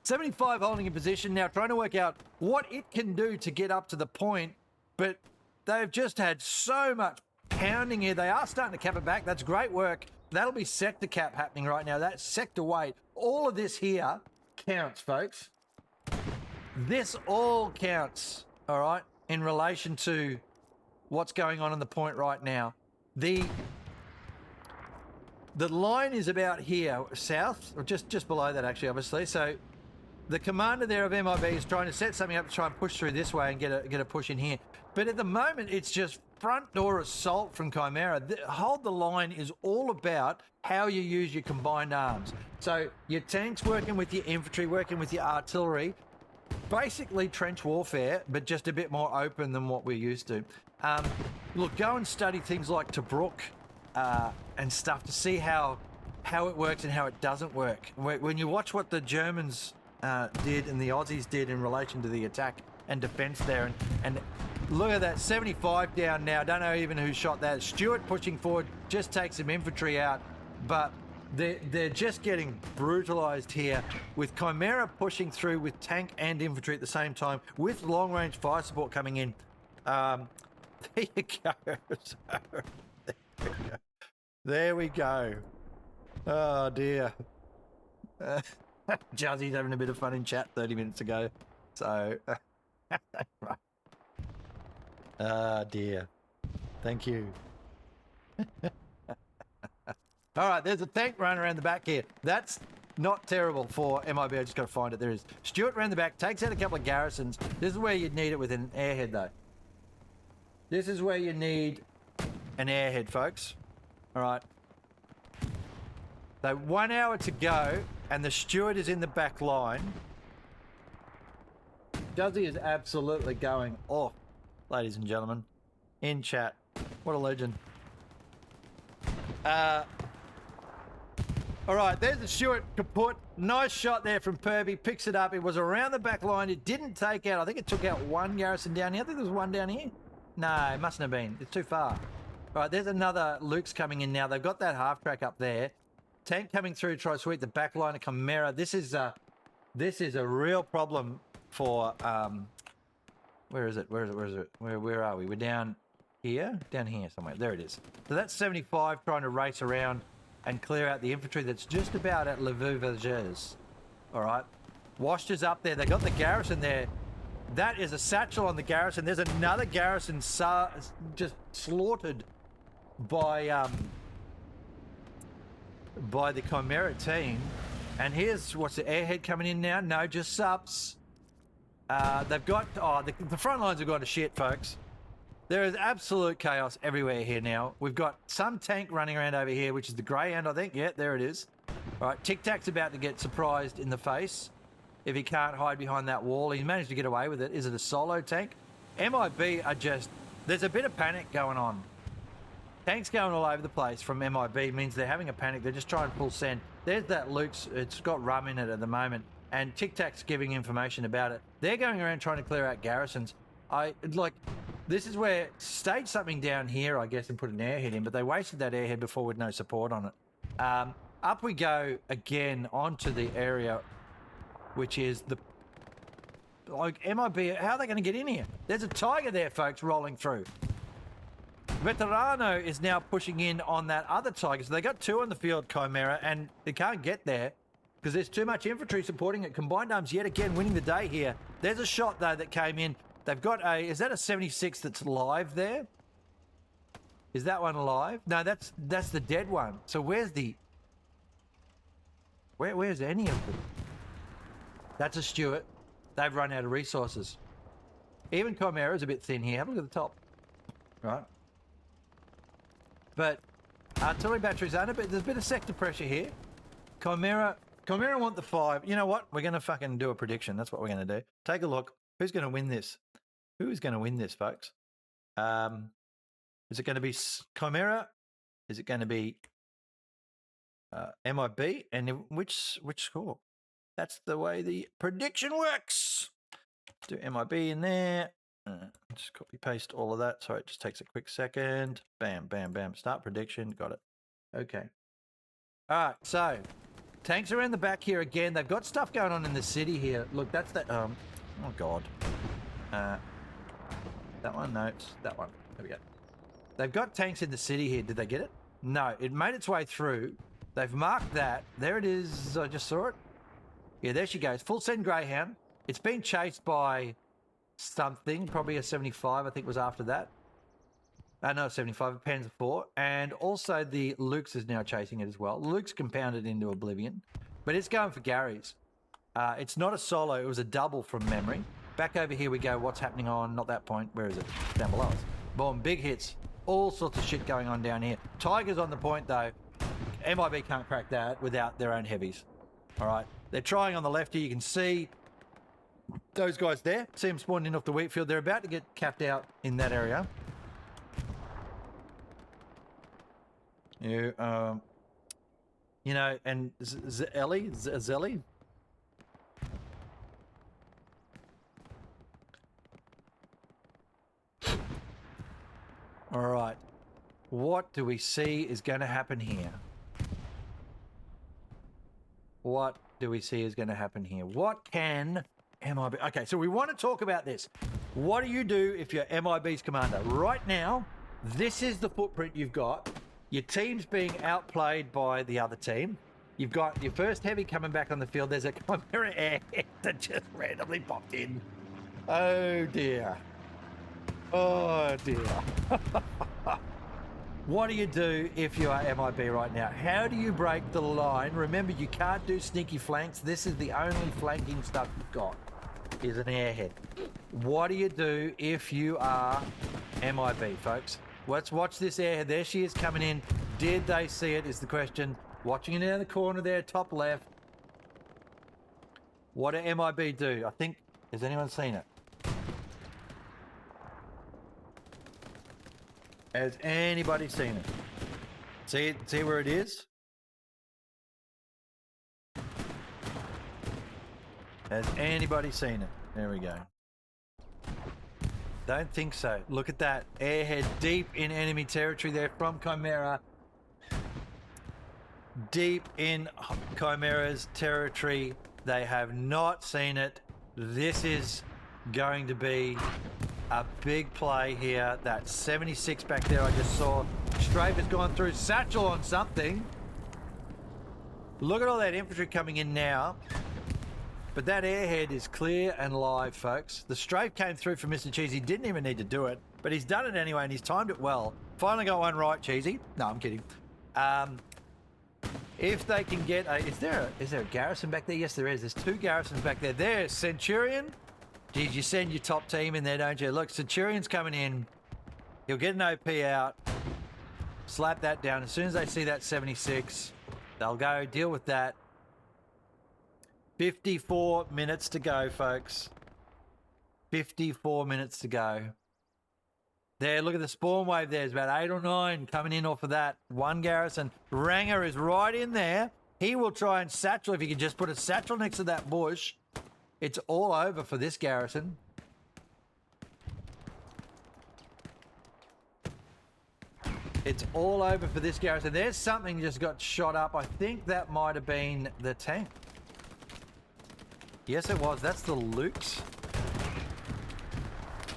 75 holding in position now, trying to work out what it can do to get up to the point, but they've just had so much pounding here. They are starting to cap it back. That's great work. That'll be sector cap happening right now. That's sector weight. All of this here counts, folks. This all counts, all right, in relation to what's going on the point right now. The line is about here, south, or just below that, actually, obviously. So the commander there of MIB is trying to set something up to try and push through this way and get a push in here. But at the moment, it's just front door assault from Chimera. Hold the line is all about how you use your combined arms. So your tanks working with your infantry, working with your artillery. Basically trench warfare, but just a bit more open than what we're used to. Look, go and study things like Tobruk and stuff to see how it works and how it doesn't work. When you watch what the Germans did and the Aussies did in relation to the attack and defence there, and look at that, 75 down now. Don't know even who shot that. Stewart pushing forward, just takes some infantry out, but they're just getting brutalised here with Chimera pushing through with tank and infantry at the same time with long-range fire support coming in. There you go. There we go. Oh, dear. Juzzy's having a bit of fun in chat 30 minutes ago. So, oh, dear. Thank you. All right, there's a tank running around the back here. That's not terrible for MIB. I just got to find it. There is. Stewart around the back, takes out a couple of garrisons. This is where you'd need it with an airhead, though. This is where you need an airhead, folks. All right. So 1 hour to go, and the Stewart is in the back line. Juzzy is absolutely going off, ladies and gentlemen, in chat. What a legend. All right, there's the Stewart kaput. Nice shot there from Purby. Picks it up. It was around the back line. It didn't take out. I think it took out one garrison down here. I think there was one down here. No, it mustn't have been. It's too far. All right, there's another Luke's coming in now. They've got that half track up there. Tank coming through to try to sweep the back line of Chimera. This is a real problem for where is it? Where are we? We're down here? Down here somewhere. There it is. So that's 75 trying to race around and clear out the infantry that's just about at Le Vieux. All right. Washed is up there. They got the garrison there. That is a satchel on the garrison. There's another garrison just slaughtered by the Chimera team. And here's what's the airhead coming in now? No, just subs. They've got the front lines have gone to shit, folks. There is absolute chaos everywhere here now. We've got some tank running around over here, which is the Greyhound, I think. Yeah, there it is. All right, Tic Tac's about to get surprised in the face if he can't hide behind that wall. He's managed to get away with it. Is it a solo tank? MIB are just... There's a bit of panic going on. Tanks going all over the place from MIB means they're having a panic. They're just trying to pull send. There's that Luke's. It's got rum in it at the moment. And Tic Tac's giving information about it. They're going around trying to clear out garrisons. This is where stage something down here, I guess, and put an airhead in, but they wasted that airhead before with no support on it. Up we go again onto the area, which is the... MIB, how are they going to get in here? There's a Tiger there, folks, rolling through. Veterano is now pushing in on that other Tiger. So they got two on the field, Chimera, and they can't get there because there's too much infantry supporting it. Combined Arms yet again winning the day here. There's a shot, though, that came in. They've got a... Is that a 76 that's live there? Is that one live? No, that's the dead one. So where's the... Where's any of them? That's a Stewart. They've run out of resources. Even Chimera's a bit thin here. Have a look at the top. Right. But artillery batteries aren't a bit... There's a bit of sector pressure here. Chimera want the 5. You know what? We're going to fucking do a prediction. That's what we're going to do. Take a look. Who's going to win this? Who is going to win this, folks? Is it going to be Chimera? Is it going to be MIB? And which score? That's the way the prediction works. Do MIB in there. Just copy paste all of that. Sorry, it just takes a quick second. Bam, bam, bam. Start prediction. Got it. Okay. All right. So Tanks are in the back here again. They've got stuff going on in the city here. Look, that's that. Oh God. That one, no, it's that one. There we go. They've got tanks in the city here. Did they get it? No, it made its way through. They've marked that. There it is. I just saw it. Yeah, there she goes. Full send Greyhound. It's been chased by something, probably a 75, I think was after that. No, 75, a Panzer IV. And also the Luke's is now chasing it as well. Luke's compounded into oblivion, but it's going for Gary's. It's not a solo, it was a double from memory. Back over here we go. What's happening on, not that point, where is it? Down below us. Boom, big hits. All sorts of shit going on down here. Tiger's on the point though. MIB can't crack that without their own heavies. All right, they're trying on the left here. You can see those guys there. See them spawning in off the wheat field. They're about to get capped out in that area. You know, and Zelly. All right, what do we see is going to happen here? What do we see is going to happen here? What can MIB... Okay, so we want to talk about this. What do you do if you're MIB's commander? Right now, this is the footprint you've got. Your team's being outplayed by the other team. You've got your first heavy coming back on the field. There's a Chimera airhead that just randomly popped in. Oh, dear. Oh, dear. What do you do if you are MIB right now? How do you break the line? Remember, you can't do sneaky flanks. This is the only flanking stuff you've got, is an airhead. What do you do if you are MIB, folks? Let's watch this airhead. There she is coming in. Did they see it is the question. Watching it down the corner there, top left. What do MIB do? I think, has anyone seen it? Has anybody seen it? See it? See where it is? Has anybody seen it? There we go. Don't think so. Look at that. Airhead deep in enemy territory there from Chimera. Deep in Chimera's territory. They have not seen it. This is going to be a big play here. That 76 back there I just saw. Strafe has gone through. Satchel on something. Look at all that infantry coming in now. But that airhead is clear and live, folks. The strafe came through for Mr. Cheesy. Didn't even need to do it, but he's done it anyway, and he's timed it well. Finally got one right, Cheesy. No, I'm kidding. If they can get a... Is there a garrison back there? Yes, there is. There's two garrisons back there. There's Centurion. Geez, you send your top team in there, don't you? Look, Centurion's coming in. He'll get an OP out. Slap that down. As soon as they see that 76, they'll go deal with that. 54 minutes to go, folks. 54 minutes to go. There, look at the spawn wave there. There's about 8 or 9 coming in off of that. One garrison. Ranger is right in there. He will try and satchel. If he can just put a satchel next to that bush, it's all over for this garrison. It's all over for this garrison. There's something just got shot up. I think that might have been the tank. Yes, it was. That's the Luke's.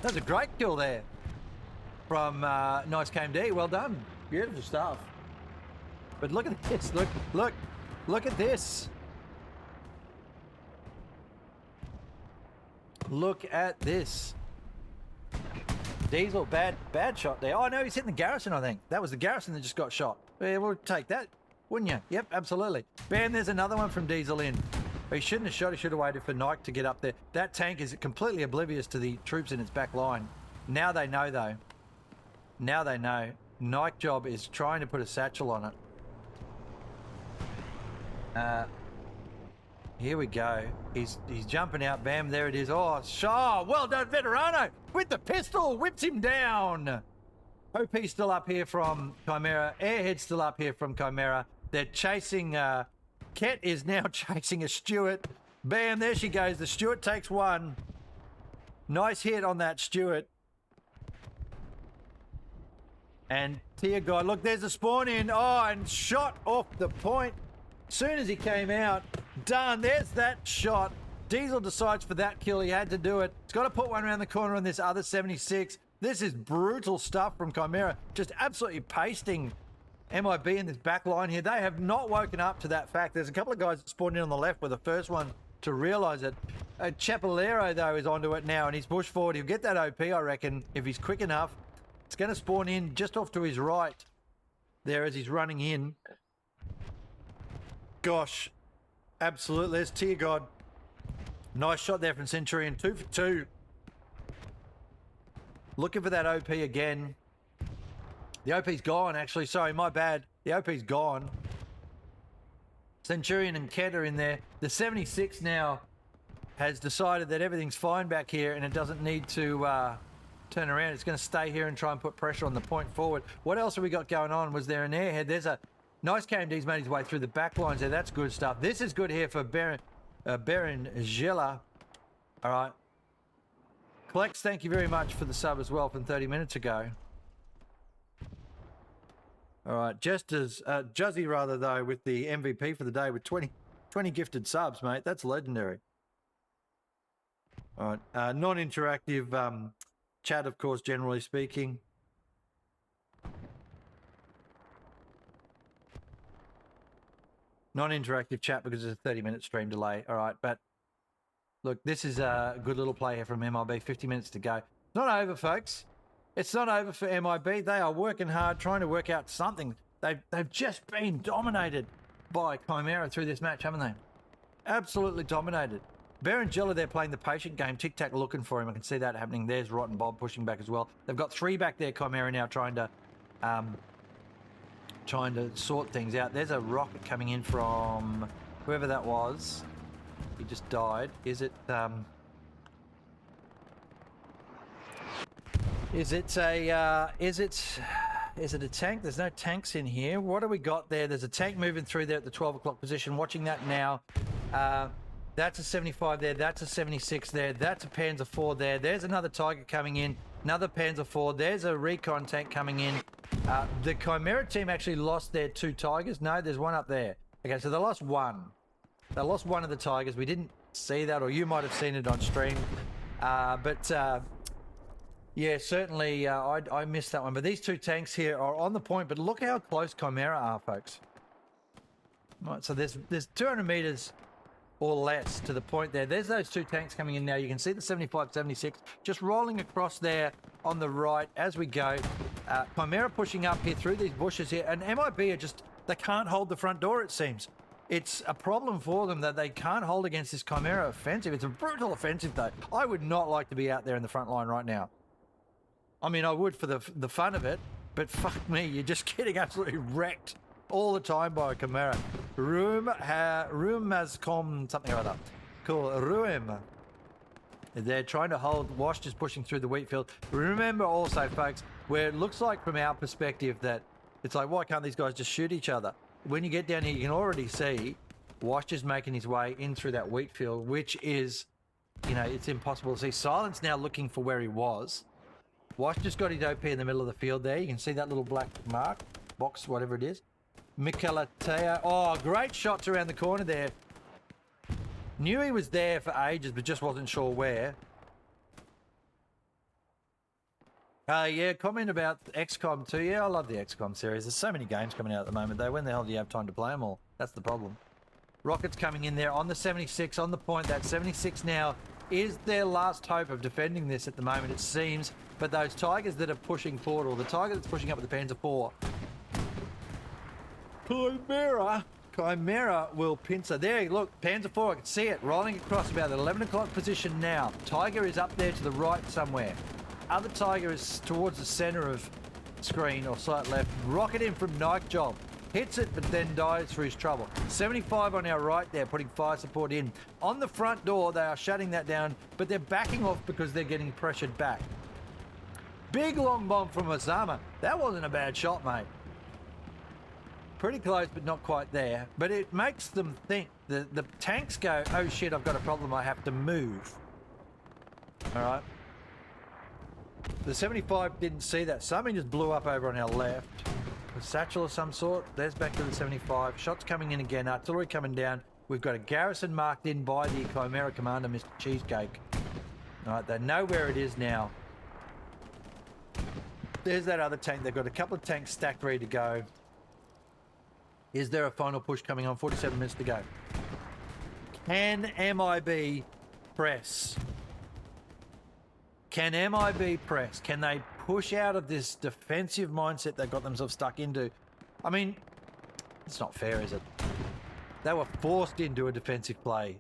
That's a great kill there from Nice KMD. Well done. Beautiful stuff. But look at this. Look at this. Look at this. Diesel, bad shot there. Oh, no, he's hitting the garrison, I think. That was the garrison that just got shot. Yeah, we'll take that, wouldn't you? Yep, absolutely. Bam, there's another one from Diesel in. He shouldn't have shot. He should have waited for Nike to get up there. That tank is completely oblivious to the troops in its back line. Now they know, though. Now they know. Nike job is trying to put a satchel on it. Here we go. He's jumping out. Bam, there it is. Oh, Shaw. Well done, Veterano. With the pistol. Whips him down. OP's still up here from Chimera. Airhead's still up here from Chimera. They're chasing... Ket is now chasing a Stuart. Bam, there she goes. The Stuart takes one. Nice hit on that Stuart. And Tier God, look, there's a spawn in. Oh, and shot off the point. Soon as he came out, done. There's that shot. Diesel decides for that kill, he had to do it. He's got to put one around the corner on this other 76. This is brutal stuff from Chimera. Just absolutely pasting MIB in this back line here. They have not woken up to that fact. There's a couple of guys that spawned in on the left were the first one to realise it. Chapelero, though, is onto it now, and he's pushed forward. He'll get that OP, I reckon, if he's quick enough. It's going to spawn in just off to his right there as he's running in. Gosh, absolutely. There's Tear God. Nice shot there from Centurion. 2 for 2. Looking for that OP again. The OP's gone, actually. Sorry, my bad. The OP's gone. Centurion and Ket are in there. The 76 now has decided that everything's fine back here and it doesn't need to turn around. It's going to stay here and try and put pressure on the point forward. What else have we got going on? Was there an airhead? There's a nice KMD's made his way through the back lines there. That's good stuff. This is good here for Baron Gela. All right. Plex, thank you very much for the sub as well from 30 minutes ago. All right, just as Juzzy rather though with the MVP for the day with 20 gifted subs, mate. That's legendary. All right, non-interactive chat, of course, generally speaking. Non-interactive chat because it's a 30-minute stream delay. All right, but look, this is a good little play here from MIB. 50 minutes to go. It's not over, folks. It's not over for MIB. They are working hard, trying to work out something. They've just been dominated by Chimera through this match, haven't they? Absolutely dominated. Berengella, they're playing the patient game. Tic-Tac looking for him. I can see that happening. There's Rotten Bob pushing back as well. They've got 3 back there, Chimera now trying to sort things out. There's a rocket coming in from whoever that was. He just died. Is it a tank? There's no tanks in here. What do we got there? There's a tank moving through there at the 12 o'clock position. Watching that now. That's a 75 there. That's a 76 there. That's a Panzer IV there. There's another Tiger coming in. Another Panzer IV. There's a recon tank coming in. The Chimera team actually lost their 2 Tigers. No, there's one up there. Okay, so they lost one. They lost one of the Tigers. We didn't see that, or you might have seen it on stream. Yeah, certainly I missed that one. But these 2 tanks here are on the point. But look how close Chimera are, folks. Right, so there's 200 meters or less to the point there. There's those 2 tanks coming in now. You can see the 75, 76 just rolling across there on the right as we go. Chimera pushing up here through these bushes here. And MIB are just, they can't hold the front door, it seems. It's a problem for them that they can't hold against this Chimera offensive. It's a brutal offensive, though. I would not like to be out there in the front line right now. I mean, I would for the fun of it, but fuck me, you're just getting absolutely wrecked all the time by Chimera. Room has come something or other. Cool. Ruim. They're trying to hold. Wash just pushing through the wheat field. Remember also, folks, where it looks like from our perspective that it's like, why can't these guys just shoot each other? When you get down here, you can already see Wash just making his way in through that wheat field, which is, you know, it's impossible to see. Silence now looking for where he was. Wash just got his OP in the middle of the field there. You can see that little black mark, box, whatever it is. Mikalatea. Oh, great shots around the corner there. Knew he was there for ages, but just wasn't sure where. Yeah, comment about XCOM 2. Yeah, I love the XCOM series. There's so many games coming out at the moment, though. When the hell do you have time to play them all? That's the problem. Rockets coming in there on the 76, on the point. That 76 now is their last hope of defending this at the moment, it seems. But those Tigers that are pushing forward, or the Tiger that's pushing up with the Panzer IV, Chimera will pincer. There, look, Panzer IV, I can see it rolling across about the 11 o'clock position now. Tiger is up there to the right somewhere. Other Tiger is towards the center of screen or slight left. Rocket in from Nike Job. Hits it, but then dies for his trouble. 75 on our right there, putting fire support in. On the front door, they are shutting that down, but they're backing off because they're getting pressured back. Big long bomb from Osama. That wasn't a bad shot, mate. Pretty close, but not quite there. But it makes them think. The tanks go, oh shit, I've got a problem, I have to move. All right. The 75 didn't see that. Something just blew up over on our left. A satchel of some sort. There's back to the 75. Shots coming in again. Artillery coming down. We've got a garrison marked in by the Chimera commander, Mr. Cheesecake. All right, they know where it is now. There's that other tank. They've got a couple of tanks stacked ready to go. Is there a final push coming on? 47 minutes to go. Can MIB press? Can MIB press? Can they push out of this defensive mindset they got themselves stuck into? I mean, it's not fair, is it? They were forced into a defensive play.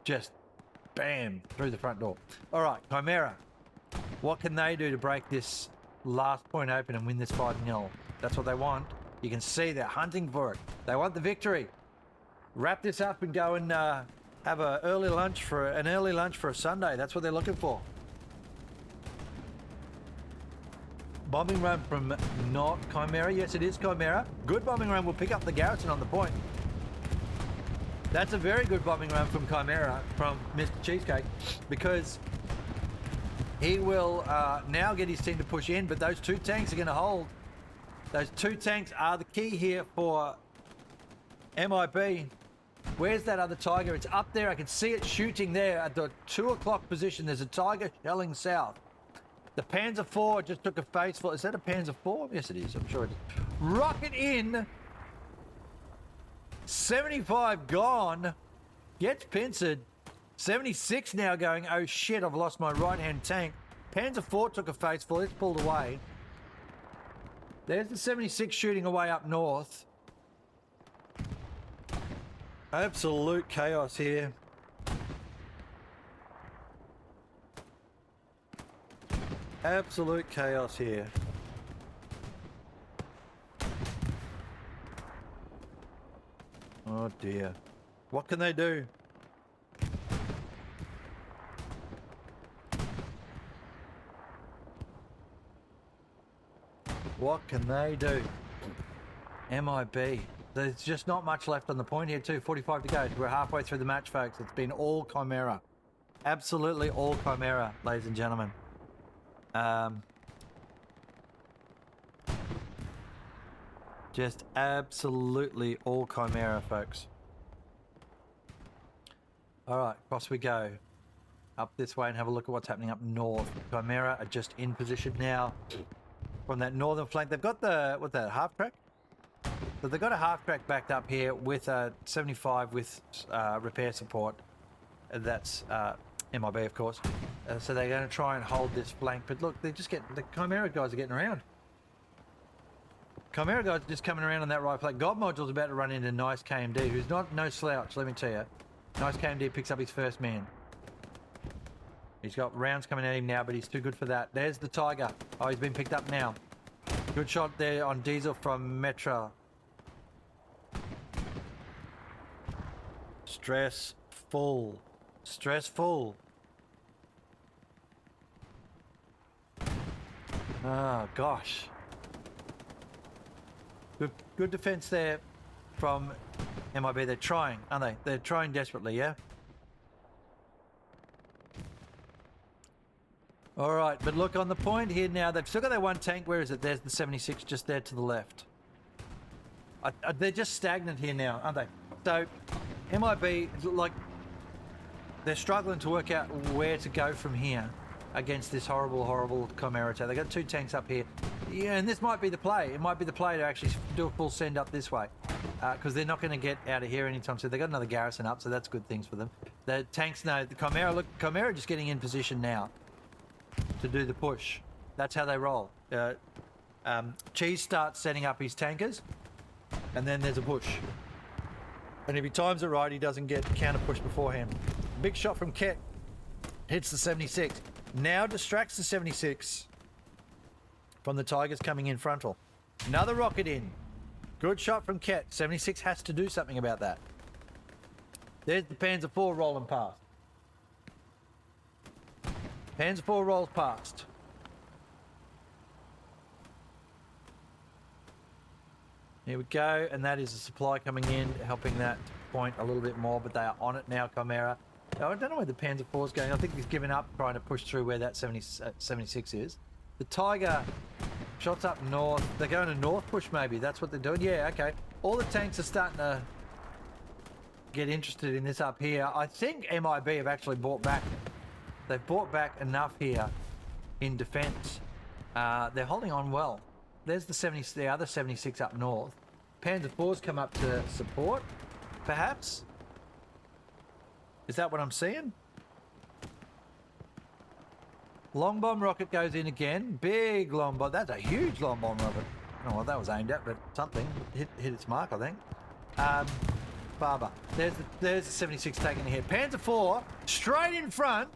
Just bam, through the front door. All right, Chimera. What can they do to break this last point open and win this 5-0? That's what they want. You can see they're hunting for it. They want the victory. Wrap this up and go and have an early lunch for a Sunday. That's what they're looking for. Bombing run from not Chimera. Yes, it is Chimera. Good bombing run will pick up the garrison on the point. That's a very good bombing run from Chimera, from Mr. Cheesecake, because he will now get his team to push in, but those two tanks are going to hold. Those two tanks are the key here for MIB. Where's that other Tiger? It's up there. I can see it shooting there at the 2 o'clock position. There's a Tiger shelling south. The Panzer IV just took a face full. Is that a Panzer IV? Yes, it is. I'm sure it is. Rocket in. 75 gone. Gets pincered. 76 now going, oh shit, I've lost my right-hand tank. Panzer IV took a face full. It's pulled away. There's the 76 shooting away up north. Absolute chaos here. Absolute chaos here. Oh dear. What can they do? What can they do? MIB. There's just not much left on the point here too. 45 to go. We're halfway through the match, folks. It's been all Chimera. Absolutely all Chimera, ladies and gentlemen. Just absolutely all Chimera, folks. All right, across we go. Up this way and have a look at what's happening up north. Chimera are just in position now. From that northern flank, they've got the, what's that, half track? So they've got a half track backed up here with a 75 with repair support. That's MIB, of course. So they're going to try and hold this flank. But look, they're just getting, the Chimera guys are getting around. Chimera guys are just coming around on that right flank. God Module's about to run into Nice KMD, who's no slouch, let me tell you. Nice KMD picks up his first man. He's got rounds coming at him now, but he's too good for that. There's the Tiger. Oh, he's been picked up now. Good shot there on Diesel from Metro. Stressful. Stressful. Oh, gosh. Good defense there from MIB. They're trying, aren't they? They're trying desperately, yeah? All right, but look, on the point here now, they've still got their one tank. Where is it? There's the 76 just there to the left. They're just stagnant here now, aren't they? So, MIB, like, they're struggling to work out where to go from here against this horrible, horrible Chimera attack. They've got two tanks up here. Yeah, and this might be the play. It might be the play to actually do a full send up this way. Because they're not going to get out of here anytime soon. They've got another garrison up, so that's good things for them. The tanks, no, the Chimera, look, Chimera just getting in position now to do the push. That's how they roll. Cheese starts setting up his tankers, and then there's a push. And if he times it right, he doesn't get counter push beforehand. Big shot from Ket. Hits the 76. Now distracts the 76 from the Tigers coming in frontal. Another rocket in. Good shot from Ket. 76 has to do something about that. There's the Panzer IV rolling past. Panzer IV rolls past. Here we go, and that is a supply coming in, helping that point a little bit more, but they are on it now, Chimera. I don't know where the Panzer IV is going. I think he's given up trying to push through where that 76 is. The Tiger Shots up north. They're going to north push maybe. That's what they're doing. Yeah, okay. All the tanks are starting to get interested in this up here. I think MIB have actually bought back. They've bought back enough here in defence. They're holding on well. There's the other 76 up north. Panzer IV's come up to support, perhaps. Is that what I'm seeing? Long bomb rocket goes in again. Big long bomb. That's a huge long bomb rocket. I don't know what that was aimed at, but something hit its mark, I think. Barber. There's the 76 taking a hit. Panzer IV straight in front.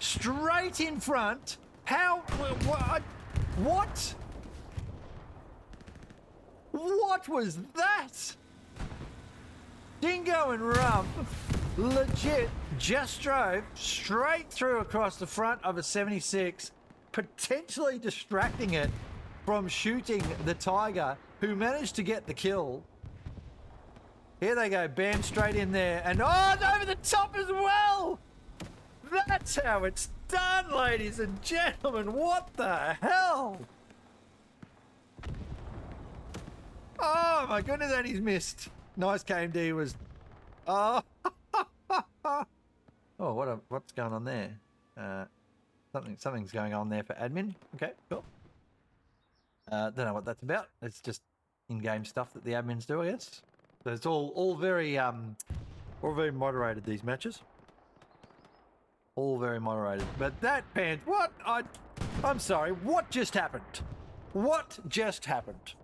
Straight in front. How? What? What was that? Dingo and Rump legit just drove straight through across the front of a 76, potentially distracting it from shooting the Tiger, who managed to get the kill. Here they go, bam, straight in there, and oh, it's over the top as well! That's how it's done, ladies and gentlemen. What the hell? Oh my goodness, and he's missed. Nice KMD was... Oh, oh, what's going on there? Something's going on there for admin. Okay, cool. Don't know what that's about. It's just in-game stuff that the admins do, I guess. So it's all very moderated, these matches. All very moderated. But that pan, what? I'm sorry, what just happened? What just happened?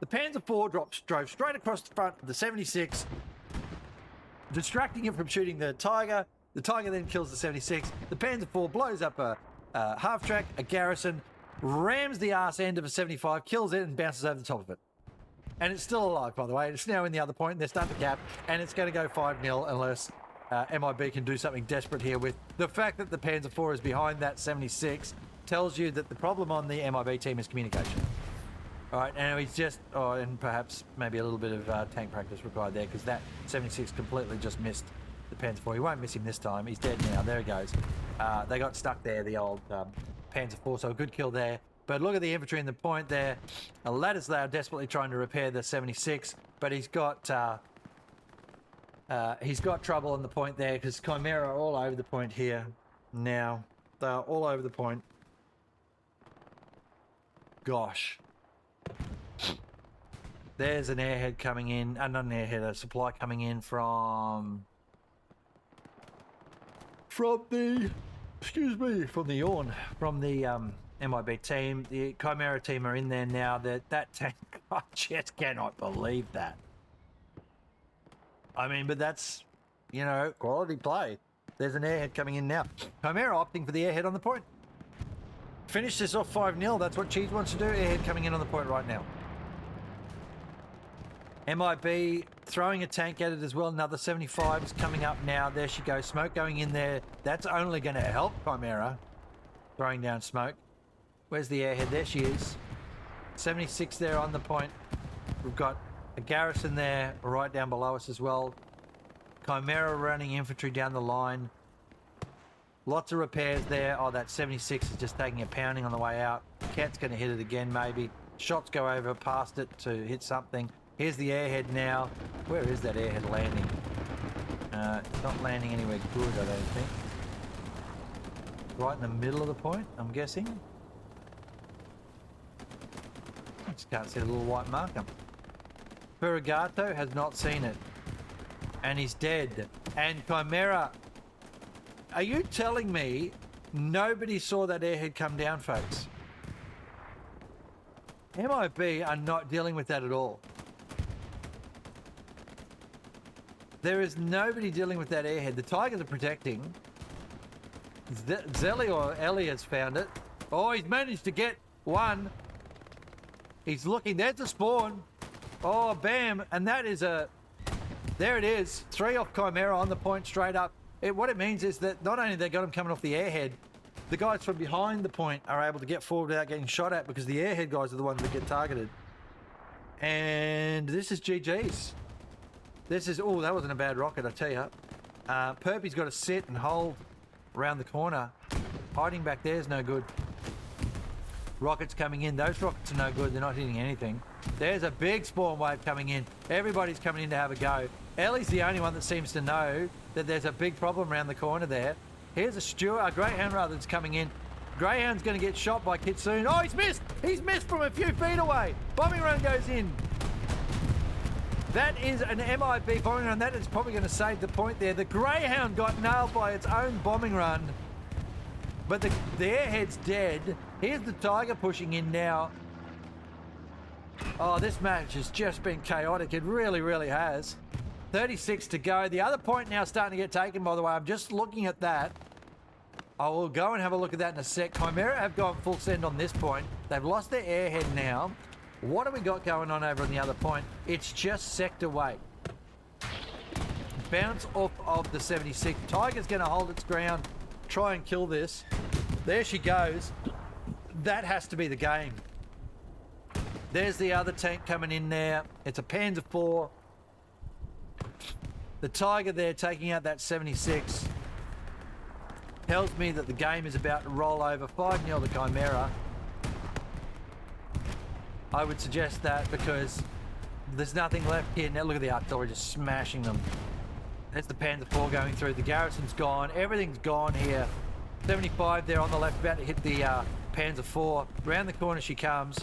The Panzer IV drove straight across the front of the 76, distracting it from shooting the Tiger. The Tiger then kills the 76. The Panzer IV blows up a half-track, a garrison, rams the arse end of a 75, kills it, and bounces over the top of it. And it's still alive, by the way. It's now in the other point, and they're starting to cap, and it's going to go 5-0 unless MIB can do something desperate here with the fact that the Panzer IV is behind that 76 tells you that the problem on the MIB team is communication. All right, and he's just, and perhaps maybe a little bit of tank practice required there, because that 76 completely just missed the Panzer IV. He won't miss him this time. He's dead now. There he goes. They got stuck there, the old Panzer IV, so a good kill there. But look at the infantry in the point there. Ladislaw desperately trying to repair the 76, but he's got trouble on the point there, because Chimera are all over the point here now. They're all over the point. Gosh. There's an airhead coming in, not an airhead, a supply coming in from the Yawn, from the MIB team. The Chimera team are in there now. That tank, I just cannot believe that. I mean, but that's, you know, quality play. There's an airhead coming in now. Chimera opting for the airhead on the point. Finish this off 5-0. That's what Cheese wants to do. Airhead coming in on the point right now. MIB throwing a tank at it as well. Another 75 is coming up now. There she goes. Smoke going in there. That's only going to help Chimera. Throwing down smoke. Where's the airhead? There she is. 76 there on the point. We've got a garrison there right down below us as well. Chimera running infantry down the line. Lots of repairs there. Oh, that 76 is just taking a pounding on the way out. Cat's going to hit it again maybe. Shots go over past it to hit something. Here's the airhead now. Where is that airhead landing? It's not landing anywhere good, I don't think. Right in the middle of the point, I'm guessing. I just can't see a little white marker. Ferragato has not seen it. And he's dead. And Chimera... Are you telling me nobody saw that airhead come down, folks? MIB are not dealing with that at all. There is nobody dealing with that airhead. The Tigers are protecting. Zelly or Ellie has found it. Oh, he's managed to get one. He's looking. There's a spawn. Oh, bam. And that is a... There it is. 3 off Chimera on the point straight up. What it means is that not only they got him coming off the airhead, the guys from behind the point are able to get forward without getting shot at, because the airhead guys are the ones that get targeted. And this is GG's. This is... Oh, that wasn't a bad rocket, I tell you. Perpy's got to sit and hold around the corner. Hiding back there is no good. rockets coming in. Those rockets are no good. They're not hitting anything. There's a big spawn wave coming in. Everybody's coming in to have a go. Ellie's the only one that seems to know that there's a big problem around the corner there. Here's a Greyhound rather that's coming in. Greyhound's going to get shot by Kitsune. Oh, he's missed! He's missed from a few feet away. Bombing run goes in. That is an MIB bombing run. That is probably going to save the point there. The Greyhound got nailed by its own bombing run. But the airhead's dead. Here's the Tiger pushing in now. Oh, this match has just been chaotic. It really, really has. 36 to go. The other point now starting to get taken, by the way. I'm just looking at that. I will go and have a look at that in a sec. Chimera have gone full send on this point. They've lost their airhead now. What have we got going on over on the other point? It's just sector weight. Bounce off of the 76. Tiger's going to hold its ground, try and kill this. There she goes. That has to be the game. There's the other tank coming in there. It's a Panzer IV. The Tiger there taking out that 76. Tells me that the game is about to roll over. 5-0 to Chimera. I would suggest that because there's nothing left here. Now look at the artillery just smashing them. There's the Panzer IV going through. The garrison's gone. Everything's gone here. 75 there on the left, about to hit the Panzer IV. Round the corner she comes.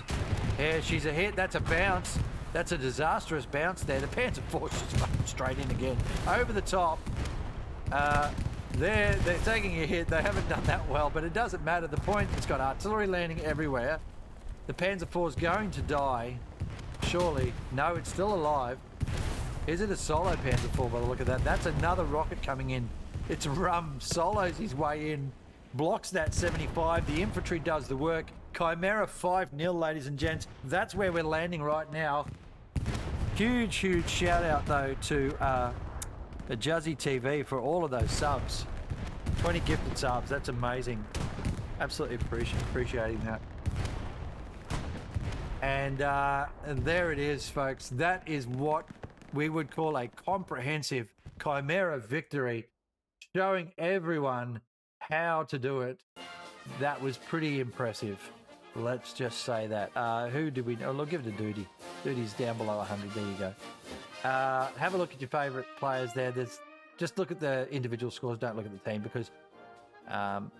Yeah, she's a hit. That's a bounce. That's a disastrous bounce there. The Panzer IV just fucking straight in again. Over the top. They're taking a hit. They haven't done that well, but it doesn't matter. The point, it's got artillery landing everywhere. The Panzer IV is going to die. Surely. No, it's still alive. Is it a solo Panzer IV by the look of that? That's another rocket coming in. It's Rum. Solos his way in. Blocks that 75. The infantry does the work. Chimera 5-0, ladies and gents. That's where we're landing right now. Huge, huge shout out, though, to the Juzzy TV for all of those subs. 20 gifted subs. That's amazing. Absolutely appreciating that. And there it is, folks. That is what we would call a comprehensive Chimera victory, showing everyone how to do it. That was pretty impressive. Let's just say that. Who did we know? Look, give it to Duty. Duty's down below 100. There you go. Have a look at your favourite players there. Just look at the individual scores. Don't look at the team because,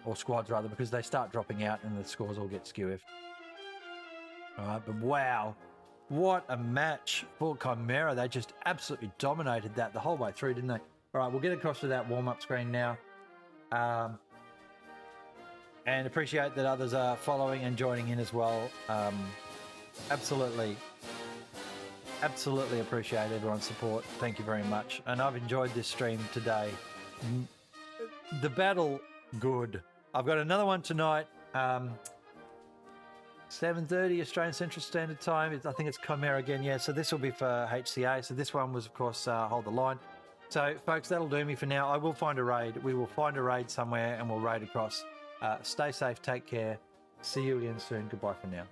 or squads rather, because they start dropping out and the scores all get skew. All right, but wow, what a match for Chimera. They just absolutely dominated that the whole way through, didn't they? All right, we'll get across to that warm-up screen now. And appreciate that others are following and joining in as well. Absolutely appreciate everyone's support. Thank you very much. And I've enjoyed this stream today. The battle, good. I've got another one tonight. 7:30 Australian Central Standard Time. I think it's Chimera again, yeah. So this will be for HCA. So this one was, of course, Hold the Line. So, folks, that'll do me for now. I will find a raid. We will find a raid somewhere and we'll raid across. Stay safe, take care. See you again soon. Goodbye for now.